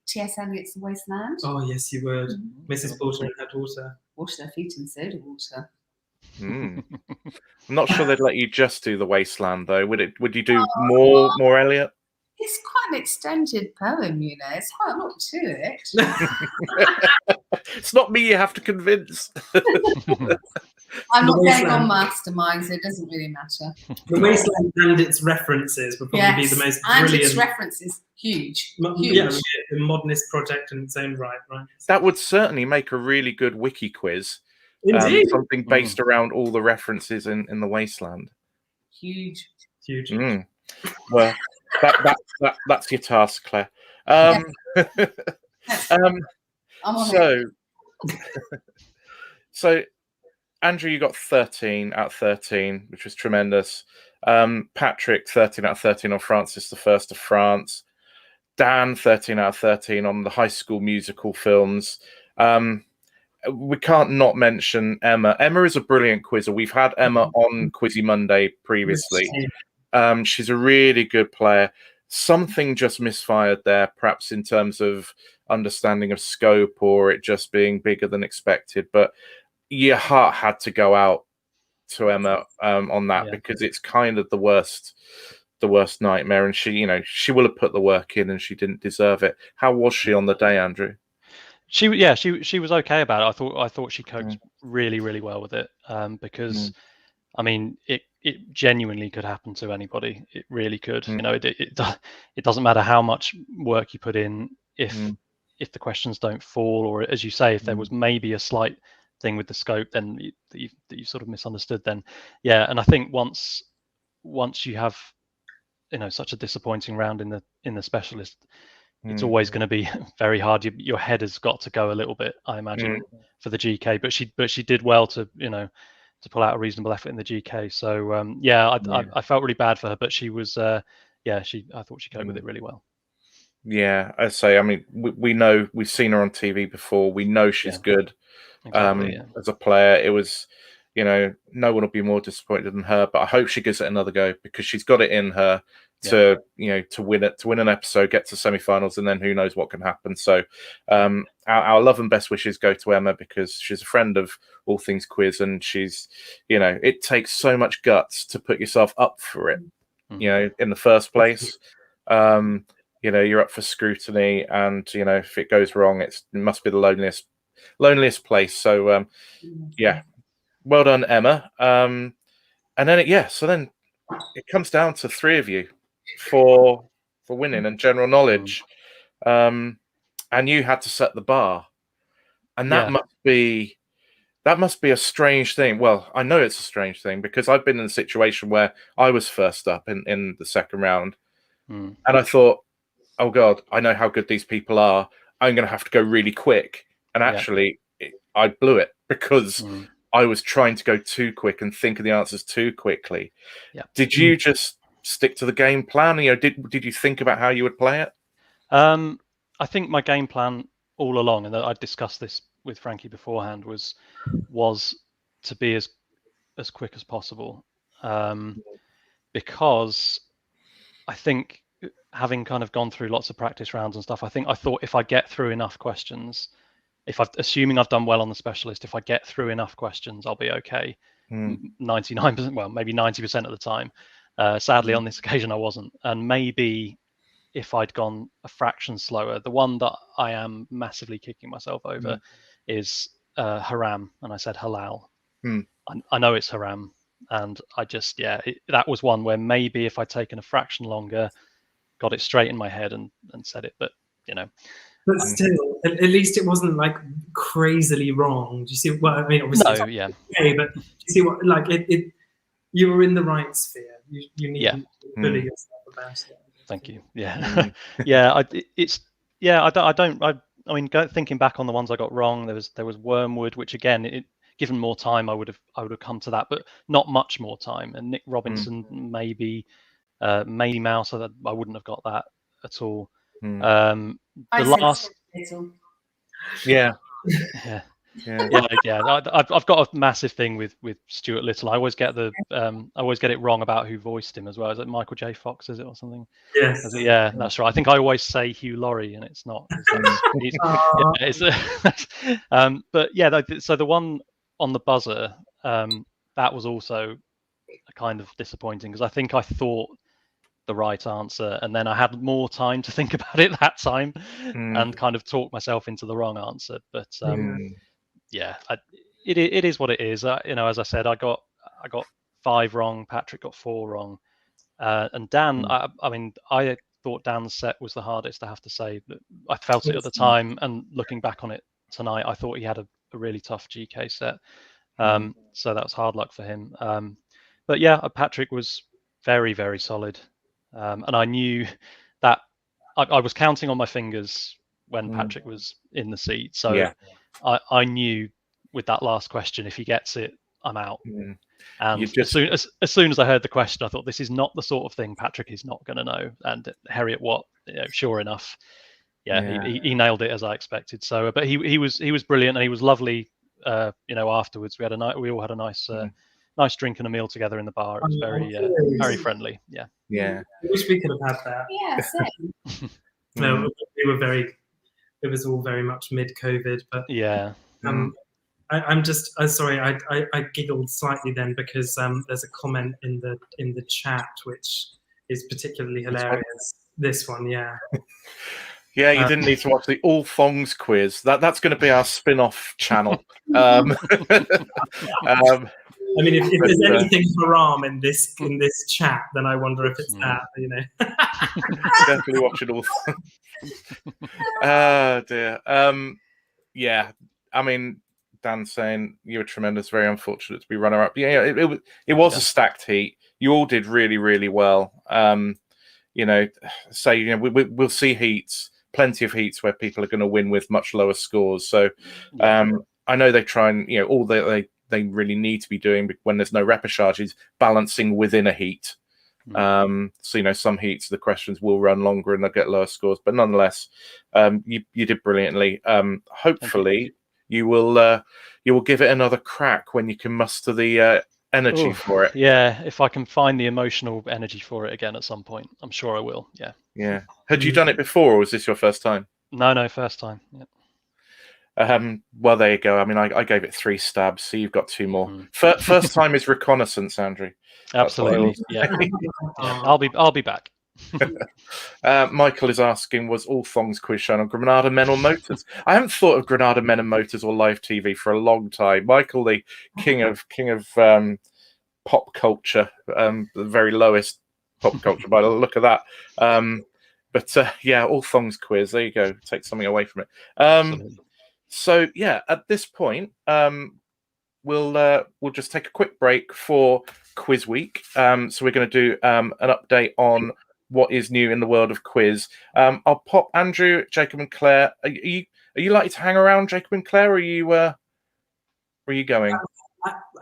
T.S. Eliot's The Wasteland. Oh, yes, you would. Mrs. Porter and her daughter. Wash their feet in soda water. I'm not sure they'd let you just do The Wasteland, though. Would you do more Eliot? It's quite an extended poem, you know. It's quite a lot to it. It's not me you have to convince. I'm not going on Mastermind, so it doesn't really matter. The Wasteland and its references would probably be the most brilliant. And its references, huge. Yeah, the modernist project in its own right. That would certainly make a really good wiki quiz. Indeed. Something based around all the references in The Wasteland. Huge. Well, that's your task, Claire. I'm on it. So, Andrew, you got 13 out of 13, which was tremendous. Patrick, 13 out of 13 on Francis I of France. Dan, 13 out of 13 on the High School Musical films. We can't not mention Emma. Emma is a brilliant quizzer. We've had Emma on Quizzy Monday previously. She's a really good player. Something just misfired there, perhaps in terms of understanding of scope or it just being bigger than expected. But your heart had to go out to Emma on that because it's kind of the worst nightmare. And she will have put the work in and she didn't deserve it. How was she on the day, Andrew? She was okay about it. I thought she coped really, really well with it because I mean it genuinely could happen to anybody. It really could. You know, it doesn't matter how much work you put in if the questions don't fall, or as you say, if there was maybe a slight thing with the scope, then that you sort of misunderstood. Then and I think once you have such a disappointing round in the specialist, it's always going to be very hard. Your head has got to go a little bit, I imagine, for the GK. But she did well to pull out a reasonable effort in the GK. So I felt really bad for her, but she was I thought she coped with it really well. Yeah, I say. I mean, we know, we've seen her on TV before. We know she's good as a player. It was, no one will be more disappointed than her. But I hope she gives it another go because she's got it in her to win an episode, get to semi-finals, and then who knows what can happen. So our love and best wishes go to Emma because she's a friend of all things quiz, and she's it takes so much guts to put yourself up for it in the first place. You're up for scrutiny, and if it goes wrong, it must be the loneliest place. So well done, Emma. And then so then it comes down to 3 of you for winning and general knowledge, and you had to set the bar, and that must be a strange thing. Well, I know it's a strange thing because I've been in a situation where I was first up in the second round, and I thought, oh God, I know how good these people are. I'm going to have to go really quick, and actually, I blew it because I was trying to go too quick and think of the answers too quickly. Yeah. Did you just stick to the game plan? Did you think about how you would play it? I think my game plan all along, and I discussed this with Frankie beforehand, was to be as quick as possible, because I think, having kind of gone through lots of practice rounds and stuff, I thought if I get through enough questions, assuming I've done well on the specialist, if I get through enough questions, I'll be okay. 99%, well, maybe 90% of the time. Sadly, on this occasion, I wasn't. And maybe if I'd gone a fraction slower, the one that I am massively kicking myself over is haram, and I said halal. I know it's haram, and I just that was one where maybe if I'd taken a fraction longer, got it straight in my head and said it. But But still, at least it wasn't like crazily wrong. Do you see? Well, I mean, obviously, no, yeah. Okay, but do you see what? Like it you were in the right sphere. You need to bully yourself about it. Thank you. Yeah, I mean, thinking back on the ones I got wrong, there was Wormwood, which again, given more time, I would have come to that, but not much more time. And Nick Robinson, maybe Mouse, I wouldn't have got that at all. The last, yeah. I've got a massive thing with Stuart Little. I always get it wrong about who voiced him as well. Is it Michael J. Fox? Is it or something? Yes. Yeah, that's right. I think I always say Hugh Laurie, and it's not. But yeah, so the one on the buzzer, that was also kind of disappointing because I think I thought the right answer, and then I had more time to think about it that time, and kind of talk myself into the wrong answer. But it is what it is. As I said, I got 5 wrong. Patrick got 4 wrong, and Dan. I mean, I thought Dan's set was the hardest. I have to say, I felt it at the time, and looking back on it tonight, I thought he had a really tough GK set. So that was hard luck for him. But yeah, Patrick was very, very solid. And I knew that I was counting on my fingers when Patrick was in the seat. So I knew with that last question, if he gets it, I'm out. And as soon as I heard the question, I thought, this is not the sort of thing Patrick is not going to know. And Harriet Watt, sure enough, he nailed it as I expected. So, but he was brilliant, and he was lovely. Afterwards, we all had a nice drink and a meal together in the bar. It was very friendly. Yeah. I wish we could have had that. Yeah, same. No, it was all very much mid-COVID, but yeah. I'm just sorry. I giggled slightly then because there's a comment in the chat which is particularly hilarious. This one, yeah. Yeah, you didn't need to watch the All Thongs quiz. That's going to be our spin-off channel. I mean, if there's anything haram in this chat, then I wonder if it's that. Definitely watch it all. Oh dear. Yeah. I mean, Dan's saying you were tremendous. Very unfortunate to be runner-up. Yeah, it was a stacked heat. You all did really, really well. We'll see heats. Plenty of heats where people are going to win with much lower scores. So I know they try and all they really need to be doing when there's no repechage, balancing within a heat. So some heats the questions will run longer and they'll get lower scores, but nonetheless, you did brilliantly. Hopefully you will give it another crack when you can muster the energy for it. Yeah, if I can find the emotional energy for it again at some point, I'm sure I will. Yeah. Had you done it before, or was this your first time? No, first time. Yeah. Well, there you go. I mean, I gave it 3 stabs, so you've got 2 more. First time is reconnaissance, Andrew. Absolutely. Yeah. I'll be back. Michael is asking, was All Thongs quiz shown on Granada Men or Motors? I haven't thought of Granada Men and Motors or live TV for a long time. Michael, the king of pop culture, the very lowest pop culture by the look of that. All Thongs quiz. There you go. Take something away from it. So yeah, at this point, we'll just take a quick break for quiz week. So we're going to do an update on what is new in the world of quiz. I'll pop Andrew, Jacob, and Claire. Are you likely to hang around, Jacob and Claire? Or are you going?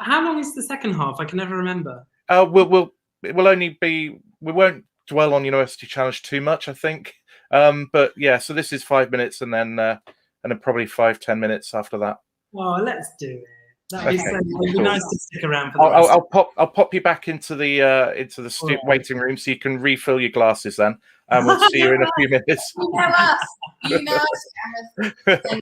How long is the second half? I can never remember. It will only be. We won't dwell on University Challenge too much, I think. But yeah, so this is 5 minutes, and then probably 5-10 minutes after that. Oh, let's do it. That'd be Cool. nice to stick around for the rest. I'll pop you back into the waiting room so you can refill your glasses then, and we'll see you in a few minutes. You know us, Gareth.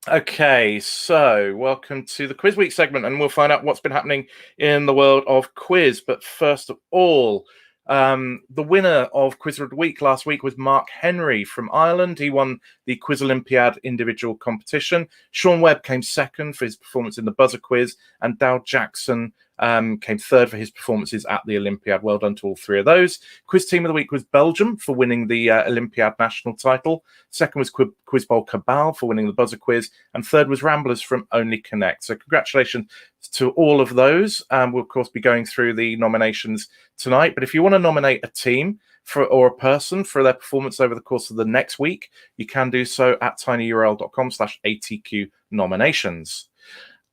Okay, so welcome to the Quiz Week segment, and we'll find out what's been happening in the world of quiz. But first of all, the winner of Quiz of the Week last week was Mark Henry from Ireland. He won the Quiz Olympiad individual competition. Sean Webb came second for his performance in the buzzer quiz, and Dow Jackson came third for his performances at the Olympiad. Well done to all three of those. Quiz Team of the Week was Belgium for winning the Olympiad national title. Second was Quiz Bowl Cabal for winning the buzzer quiz. And third was Ramblers from Only Connect. So congratulations to all of those. We'll, of course, be going through the nominations tonight. But if you want to nominate a team or a person for their performance over the course of the next week, you can do so at tinyurl.com/ATQ nominations.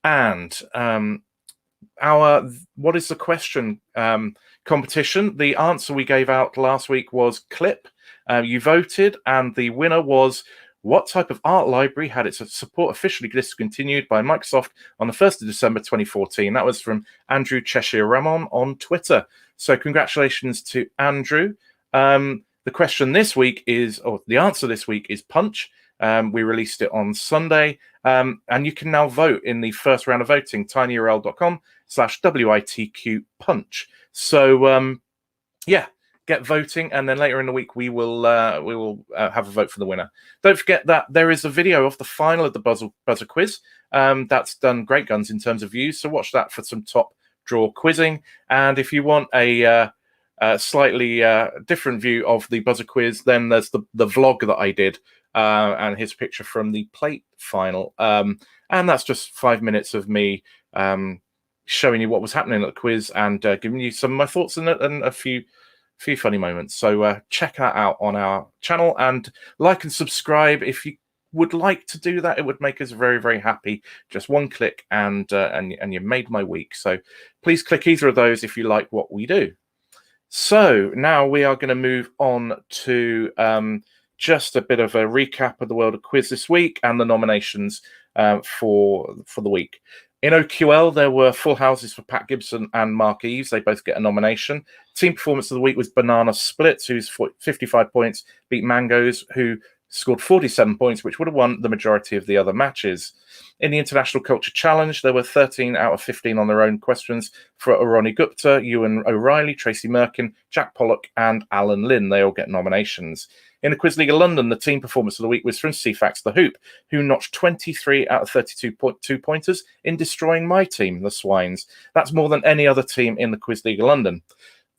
And what is the question competition? The answer we gave out last week was clip. You voted, and the winner was what type of art library had its support officially discontinued by Microsoft on the 1st of December 2014. That was from Andrew Cheshire Ramon on Twitter. So congratulations to Andrew. The question this week is, or the answer this week is Punch. We released it on Sunday, and you can now vote in the first round of voting, tinyurl.com/WITQ punch. So, yeah, get voting, and then later in the week we will have a vote for the winner. Don't forget that there is a video of the final of the buzzer quiz. That's done great guns in terms of views, so watch that for some top draw quizzing. And if you want a slightly different view of the buzzer quiz, then there's the vlog that I did. And his picture from the plate final. And that's just 5 minutes of me showing you what was happening at the quiz and giving you some of my thoughts and a few funny moments. So check that out on our channel and like and subscribe if you would like to do that. It would make us very, very happy. Just one click and you made my week. So please click either of those if you like what we do. So now we are going to move on to just a bit of a recap of the world of quiz this week and the nominations for the week. In OQL, there were full houses for Pat Gibson and Mark Eves. They both get a nomination. Team performance of the week was Banana Splits, whose 55 points beat Mangoes, who scored 47 points, which would have won the majority of the other matches. In the International Culture Challenge, there were 13 out of 15 on their own questions for Aroni Gupta, Ewan O'Reilly, Tracy Merkin, Jack Pollock, and Alan Lynn. They all get nominations. In the Quiz League of London, the team performance of the week was from CFAX The Hoop, who notched 23 out of 32 pointers in destroying my team, the Swines. That's more than any other team in the Quiz League of London.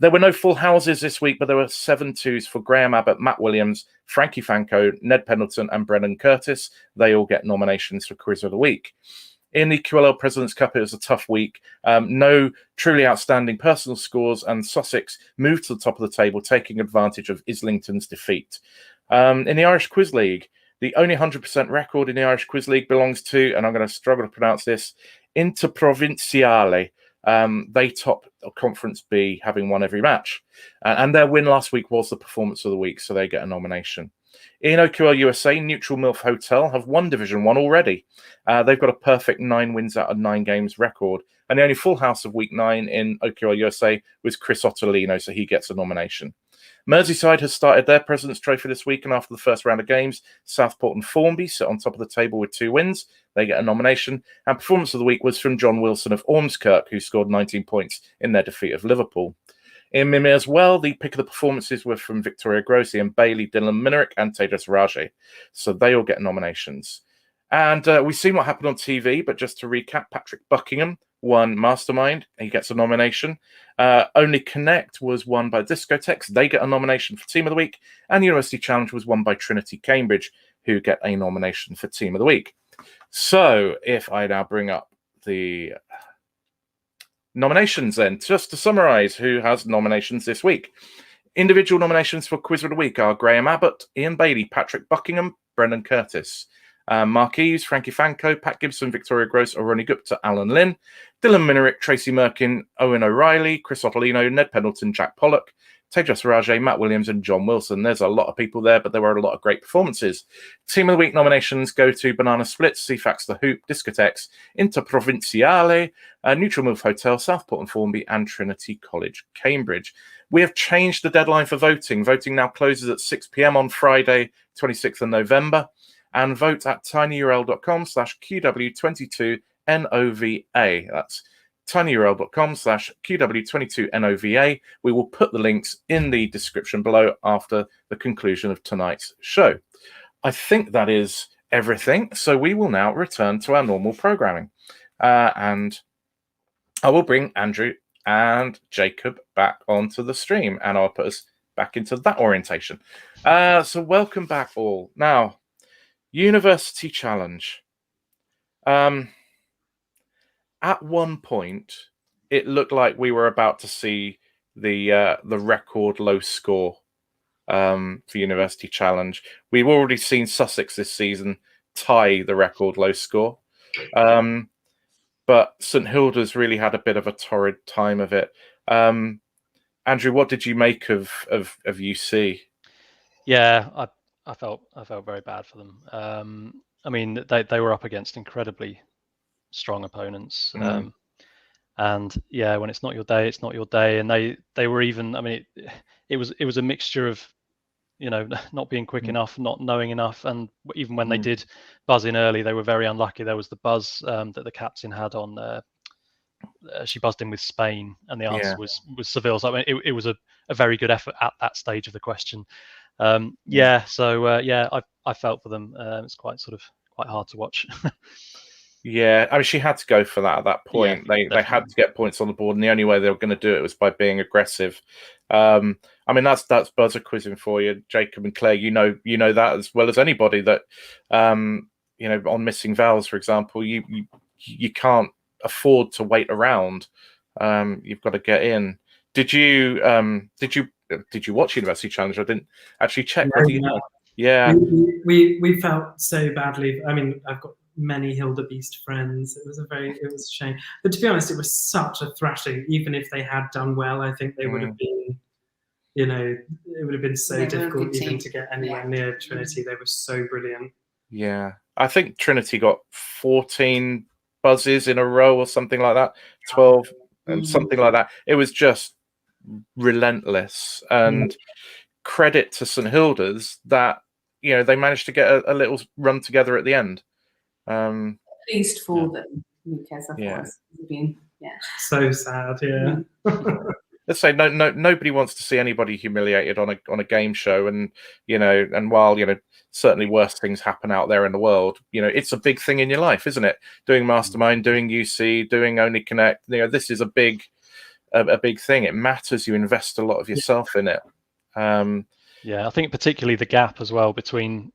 There were no full houses this week, but there were 7 twos for Graham Abbott, Matt Williams, Frankie Fanko, Ned Pendleton, and Brennan Curtis. They all get nominations for Quiz of the Week. In the QLL President's Cup, it was a tough week. No truly outstanding personal scores, and Sussex moved to the top of the table, taking advantage of Islington's defeat. In the Irish Quiz League, the only 100% record in the Irish Quiz League belongs to, and I'm going to struggle to pronounce this, Interprovinciale. They top Conference B, having won every match. And their win last week was the performance of the week, so they get a nomination. In OQL USA, Neutral MILF Hotel have won Division 1 already. They've got a perfect 9 wins out of 9 games record. And the only full house of Week 9 in OQL USA was Chris Ottolino, so he gets a nomination. Merseyside has started their President's Trophy this week, and after the first round of games, Southport and Formby sit on top of the table with 2 wins. They get a nomination. And Performance of the Week was from John Wilson of Ormskirk, who scored 19 points in their defeat of Liverpool. In Mimir as well, the pick of the performances were from Victoria Grossi and Bailey, Dylan Minerick, and Tejas Rajay. So they all get nominations. And we've seen what happened on TV, but just to recap, Patrick Buckingham won Mastermind. He gets a nomination. Only Connect was won by Discotheques. They get a nomination for Team of the Week. And the University Challenge was won by Trinity Cambridge, who get a nomination for Team of the Week. So if I now bring up the nominations then, just to summarize who has nominations this week. Individual nominations for Quiz of the Week are Graham Abbott, Ian Bailey, Patrick Buckingham, Brennan Curtis. Mark Eves, Frankie Fanko, Pat Gibson, Victoria Gross, Aroni Gupta, Alan Lynn, Dylan Minerick, Tracy Merkin, Owen O'Reilly, Chris Ottolino, Ned Pendleton, Jack Pollock, Tejas Rajay, Matt Williams, and John Wilson. There's a lot of people there, but there were a lot of great performances. Team of the Week nominations go to Banana Splits, CFAX The Hoop, Discotheques, Interprovinciale, Neutral MILF Hotel, Southport and Formby, and Trinity College, Cambridge. We have changed the deadline for voting. Voting now closes at 6 p.m. on Friday, 26th of November. And vote at tinyurl.com/QW22NOVA. That's tinyurl.com/QW22NOVA. We will put the links in the description below after the conclusion of tonight's show. I think that is everything. So we will now return to our normal programming. And I will bring Andrew and Jacob back onto the stream, and I'll put us back into that orientation. So welcome back all. Now, University Challenge. At one point, it looked like we were about to see the record low score for University Challenge. We've already seen Sussex this season tie the record low score. But St Hilda's really had a bit of a torrid time of it. Andrew, what did you make of UC? Yeah, I felt very bad for them. I mean, they were up against incredibly strong opponents. And yeah, when it's not your day, it's not your day. And they were even. I mean, it was a mixture of, you know, not being quick enough, not knowing enough, and even when they did buzz in early, they were very unlucky. There was the buzz that the captain had on. She buzzed in with Spain, and the answer was Seville. So I mean, it was a very good effort at that stage of the question. So I felt for them. It's quite hard to watch. Yeah, I mean, she had to go for that at that point. Yeah, they had to get points on the board, and the only way they were going to do it was by being aggressive. I mean, that's buzzer quizzing for you, Jacob and Claire. You know that as well as anybody that you know, on missing vowels, for example, you can't afford to wait around. You've got to get in. Did you watch University Challenge? I didn't actually check. No. Yeah, we felt so badly. I mean, I've got many Hildebeest friends. It was a shame. But to be honest, it was such a thrashing. Even if they had done well, I think they would have been, you know, it would have been so difficult even to get anywhere near Trinity. They were so brilliant. Yeah, I think Trinity got 14 buzzes in a row or something like that, 12 and something like that. It was just relentless. And credit to St Hilda's that, you know, they managed to get a little run together at the end. At least for them, because otherwise it would have been so sad. Let's say nobody wants to see anybody humiliated on a game show, and you know, and while you know certainly worse things happen out there in the world, you know, it's a big thing in your life, isn't it? Doing Mastermind, doing UC, doing Only Connect, you know, this is a big thing. It matters. You invest a lot of yourself in it. I think particularly the gap as well between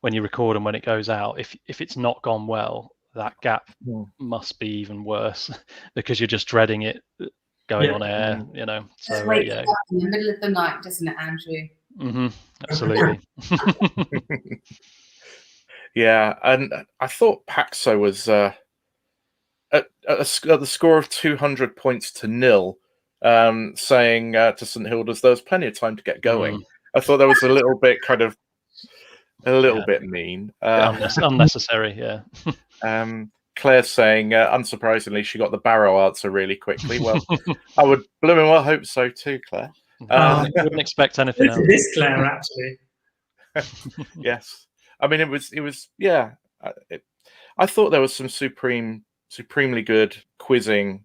when you record and when it goes out. If it's not gone well, that gap must be even worse because you're just dreading it going on air, you know. So just wake up in the middle of the night, doesn't it, Andrew? Absolutely. Yeah, and I thought Paxo was at the score of 200 points to 0, saying to St Hilda's there was plenty of time to get going. I thought that was a little bit bit mean. Unnecessary, Claire's saying, unsurprisingly, she got the Barrow answer really quickly. Well, I would blooming well hope so too, Claire. Wouldn't expect anything else. This Claire, actually. Yes. I mean, it was I thought there was some supremely good quizzing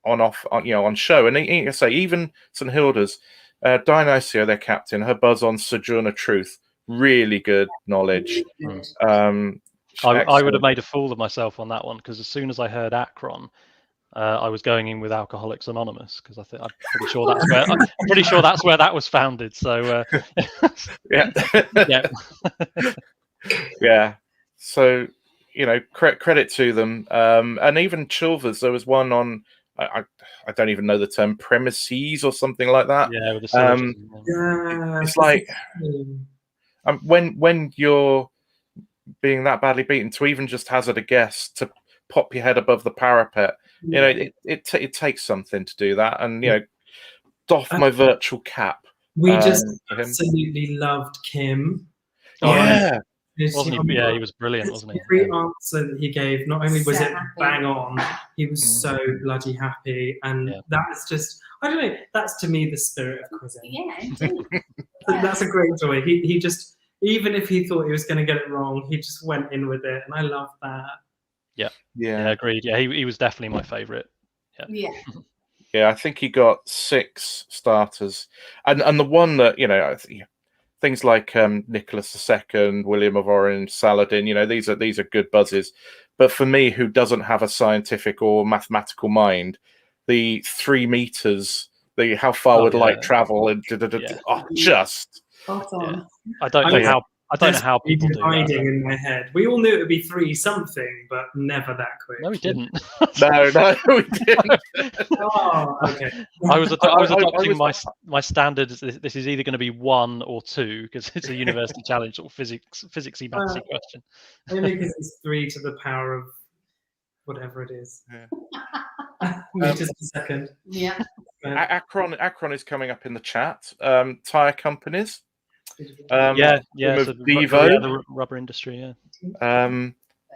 on show. And I say, even St Hilda's, Dionysia, their captain, her buzz on Sojourner Truth, really good knowledge. I would have made a fool of myself on that one because as soon as I heard Akron, I was going in with Alcoholics Anonymous because I'm pretty sure that's where that was founded. So yeah. So you know, credit to them, and even Chilvers. There was one on. I don't even know the term, premises or something like that. Yeah, with the it's like when you're being that badly beaten, to even just hazard a guess to pop your head above the parapet, you know, it takes something to do that. And you know, doff my virtual cap. We just absolutely loved Kim. Wasn't he? Yeah, he was brilliant, wasn't he? Every answer that he gave, not only was it bang on, he was so bloody happy, and that's just, I don't know, that's to me the spirit of quizzing. Yeah, indeed. That's a great joy. He just, even if he thought he was going to get it wrong, he just went in with it, and I love that. Yeah, agreed. Yeah, he was definitely my favourite. Yeah, I think he got 6 starters, and the one that, you know, things like Nicholas II, William of Orange, Saladin, you know, these are good buzzes. But for me, who doesn't have a scientific or mathematical mind, the 3 meters, how far would light travel, and just. Yeah. I don't know how people do that. Hiding in my head. We all knew it would be 3 something, but never that quick. No, we didn't. No, we didn't. Oh, okay. I was adopting my standards. This is either going to be 1 or 2 because it's a university challenge or physicsy mathsy question. Only because it's 3 to the power of whatever it is. Yeah. Meters per second. Yeah. Akron is coming up in the chat. Tire companies. So Devo, the rubber industry. Yeah.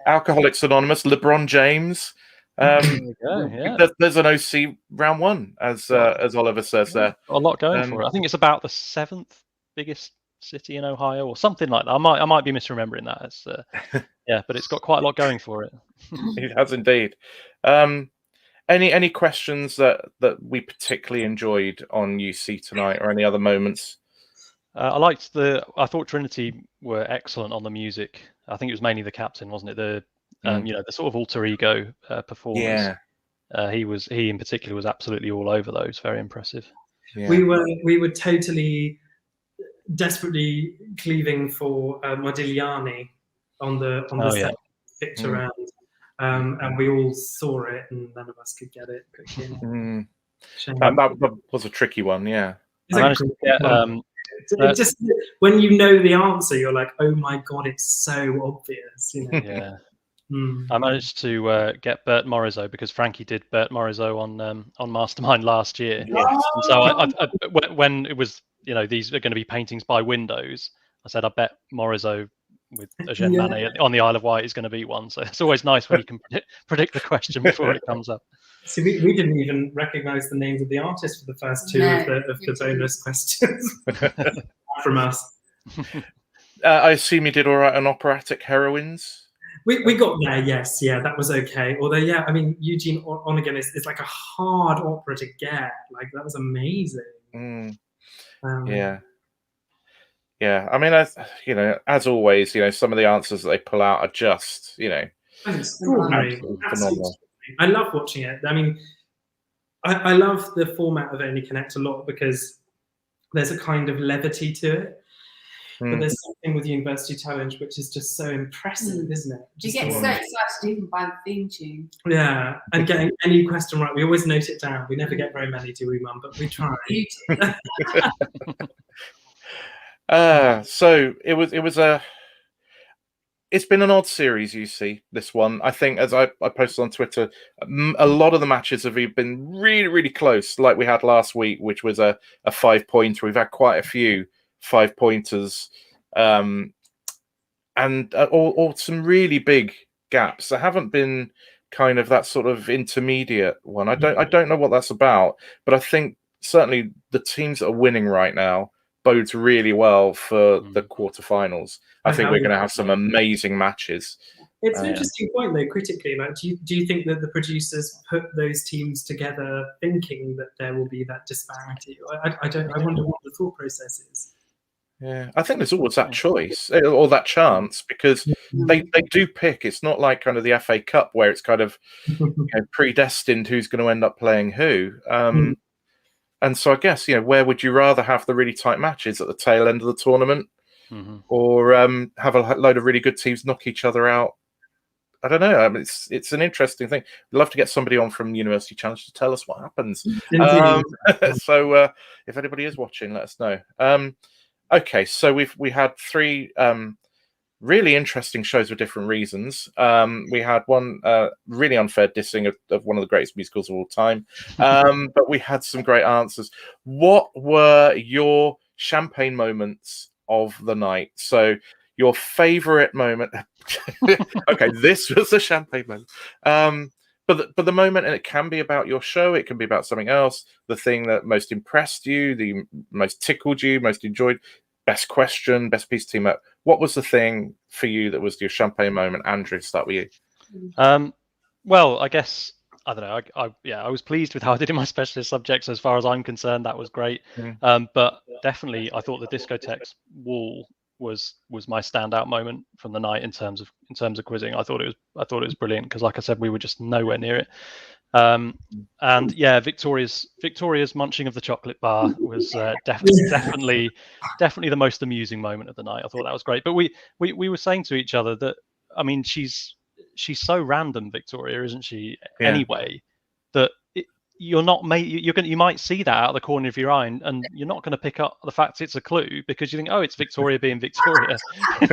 Alcoholics Anonymous, LeBron James. There's an OC round 1, as Oliver says there. A lot going for it. I think it's about the 7th biggest city in Ohio or something like that. I might be misremembering that. It's but it's got quite a lot going for it. It has indeed. Any questions that we particularly enjoyed on UC tonight, or any other moments? I thought Trinity were excellent on the music. I think it was mainly the captain, wasn't it? The the sort of alter ego performance. Yeah. He in particular was absolutely all over those. Very impressive. Yeah. We were totally desperately cleaving for Modigliani on the set picture round. And we all saw it, and none of us could get it. That was a tricky one, yeah. Just when you know the answer, you're like, "Oh my god, it's so obvious!" You know? Yeah. I managed to get Bert Morisot because Frankie did Bert Morisot on Mastermind last year. Yes. And so I when it was these are going to be paintings by windows, I said I bet Morisot with Eugène Manet on the Isle of Wight is going to be one. So it's always nice when you can predict the question before it comes up. See, we didn't even recognise the names of the artists for the first 2 of the bonus questions from us. I assume you did all right on operatic heroines. We got there, yes, that was okay. Although, I mean, Eugene Onegin is like a hard opera to get. Like, that was amazing. Yeah. I mean, as always, some of the answers that they pull out are just, extraordinary. Phenomenal. I love watching it. I mean, I love the format of Only Connect a lot because there's a kind of levity to it. But there's something with University Challenge which is just so impressive, isn't it? You get so excited even by the theme tune. Yeah, and getting any question right. We always note it down. We never get very many, do we, Mum? But we try. So it's been an odd series, you see, this one. I think, as I posted on Twitter, a lot of the matches have been really, really close, like we had last week, which was a 5-pointer. We've had quite a few 5-pointers, and or some really big gaps. There haven't been kind of that sort of intermediate one. I don't know what that's about, but I think certainly the teams that are winning right now bodes really well for the quarterfinals. I think we're going to have some amazing matches. It's an interesting point, though, critically. Like, do you think that the producers put those teams together thinking that there will be that disparity? I wonder what the thought process is. Yeah, I think there's always that choice or that chance because they do pick. It's not like kind of the FA Cup where it's kind of predestined who's going to end up playing who. And so I guess, where would you rather have the really tight matches at the tail end of the tournament or have a load of really good teams knock each other out? I don't know. I mean, it's an interesting thing. We'd love to get somebody on from University Challenge to tell us what happens. So if anybody is watching, let us know. Okay, so we had 3 really interesting shows for different reasons. We had one really unfair dissing of one of the greatest musicals of all time, but we had some great answers. What were your champagne moments of the night? So your favorite moment. Okay, this was a champagne moment. But the moment, and it can be about your show, it can be about something else, the thing that most impressed you, the most tickled you, most enjoyed, best question, best piece of team up. What was the thing for you that was your champagne moment? Andrew, start with you. Well, I guess, I don't know. I was pleased with how I did in my specialist subjects. As far as I'm concerned, that was great. But definitely, I thought the Discotheques wall was my standout moment from the night in terms of quizzing. I thought it was brilliant because, like I said, we were just nowhere near it. And yeah, Victoria's munching of the chocolate bar was definitely the most amusing moment of the night. I thought that was great. But we were saying to each other that, I mean, she's so random, Victoria, isn't she? Yeah. Anyway, that you might see that out of the corner of your eye, and you're not going to pick up the fact it's a clue because you think, oh, it's Victoria being Victoria. So,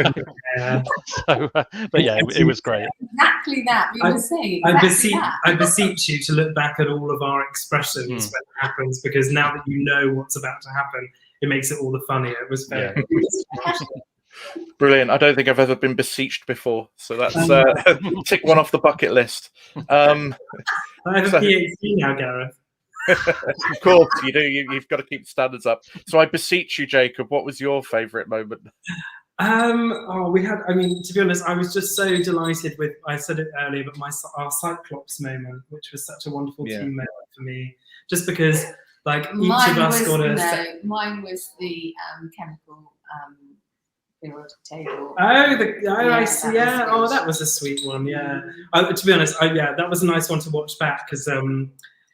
but yeah, it was great. Exactly that we were saying. I beseech you to look back at all of our expressions when it happens, because now that you know what's about to happen, it makes it all the funnier. It was fair. Yeah. Brilliant. I don't think I've ever been beseeched before, so that's tick one off the bucket list. I have a PhD now, Gareth. Of course you do. You've got to keep the standards up. So I beseech you, Jacob, what was your favourite moment? We had, I mean, to be honest, I was just so delighted with, I said it earlier, but our Cyclops moment, which was such a wonderful team moment for me, just because, like, each of us got a... Mine was the chemical periodic table. I see. Yeah. Oh, that was a sweet one. Yeah. To be honest, that was a nice one to watch back, because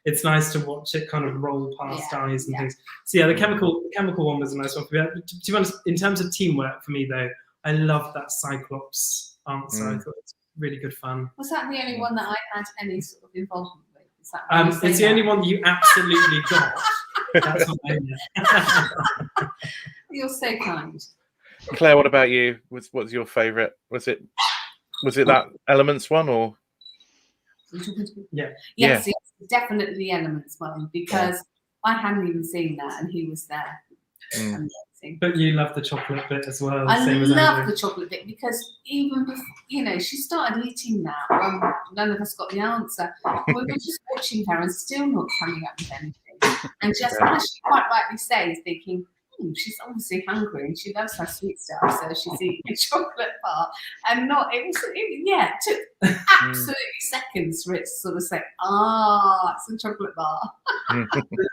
it's nice to watch it kind of roll past eyes and things. So yeah, the chemical one was a nice one for me. To be honest, in terms of teamwork for me though, I loved that Cyclops answer. I thought it was really good fun. Was that the only one that I had any sort of involvement with? Is that it's the only one that you absolutely got. That's what I mean. You're so kind. Claire, what about you? What's your favourite? Was it that Elements one, or? Yes, definitely the Elements one, because I hadn't even seen that and he was there. But you love the chocolate bit as well. I love the chocolate bit, because even before, she started eating that when none of us got the answer. We were just watching her and still not coming up with anything. And just as she quite rightly says, thinking, she's obviously hungry and she loves her sweet stuff, so she's eating a chocolate bar. And it took absolutely seconds for it to sort of say, it's a chocolate bar. I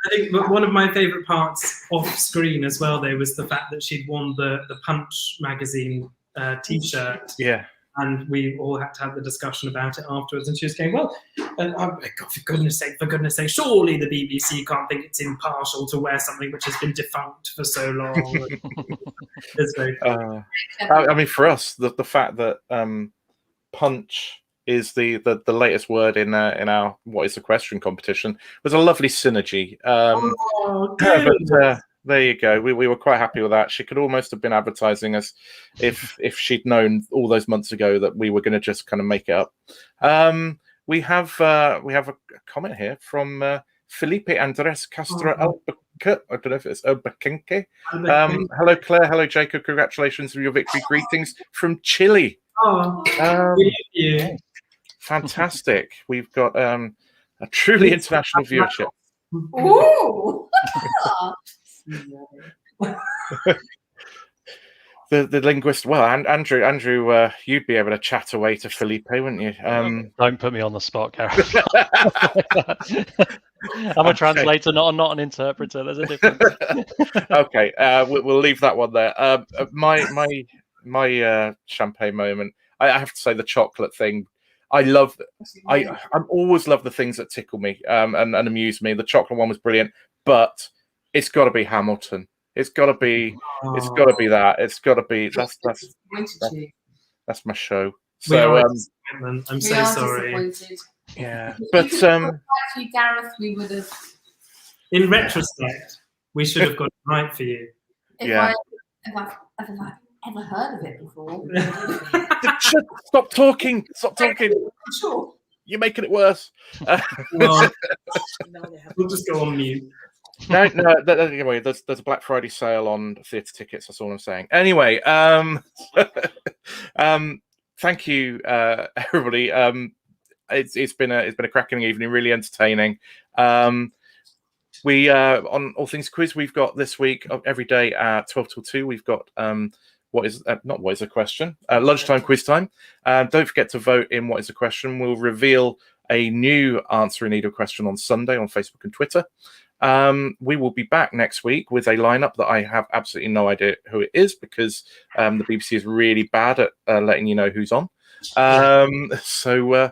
think one of my favourite parts off screen as well, though, was the fact that she'd worn the Punch magazine t-shirt. Yeah. And we all had to have the discussion about it afterwards. And she was going, well, God, for goodness sake, surely the BBC can't think it's impartial to wear something which has been defunct for so long. It's very funny. I mean, for us, the fact that Punch is the latest word in our What is the Question competition was a lovely synergy. But there you go. We were quite happy with that. She could almost have been advertising us if she'd known all those months ago that we were going to just kind of make it up. We have a comment here from Felipe Andres Castro Albuquerque. I don't know if it's Albuquerque. Hello, Claire. Hello, Jacob. Congratulations on your victory. Greetings from Chile. Fantastic. We've got a truly international viewership. Ooh. The linguist. Well, Andrew, you'd be able to chat away to Felipe, wouldn't you? Don't put me on the spot, Gareth. I'm a translator, not an interpreter. There's a difference. Okay, we'll leave that one there. My champagne moment. I have to say the chocolate thing. I always love the things that tickle me and amuse me. The chocolate one was brilliant, but it's got to be Hamilton. It's got to be that. It's got to be that's my show. So I'm so sorry. Yeah, but actually, Gareth, we would have. In retrospect, we should have got it right for you. If I've ever heard of it before. Stop talking. Sure. You're making it worse. We'll just go on mute. No. Anyway, there's a Black Friday sale on theatre tickets. That's all I'm saying. Anyway, thank you, everybody. It's been a cracking evening, really entertaining. We on All Things Quiz, we've got this week every day at 12 till 2. We've got what is the question? Lunchtime quiz time. Don't forget to vote in What is the Question. We'll reveal a new answer in need of question on Sunday on Facebook and Twitter. We will be back next week with a lineup that I have absolutely no idea who it is, because the BBC is really bad at letting you know who's on. So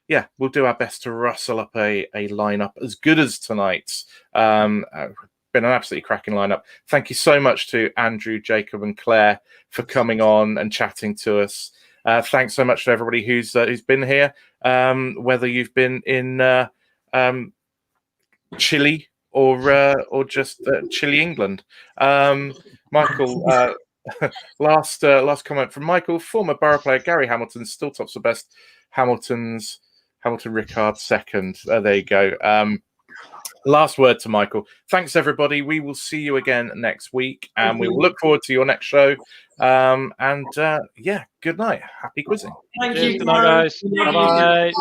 yeah, we'll do our best to rustle up a lineup as good as tonight's. Been an absolutely cracking lineup. Thank you so much to Andrew, Jacob, and Claire for coming on and chatting to us. Thanks so much to everybody who's been here, whether you've been in Chile or just Chile, England. Michael, last comment from Michael. Former Borough player Gary Hamilton still tops the best. Hamilton Ricard second. There you go. Last word to Michael. Thanks, everybody. We will see you again next week, and we will look forward to your next show. Yeah, good night. Happy quizzing. Thank Cheers, you. good night, guys. Bye-bye. Bye.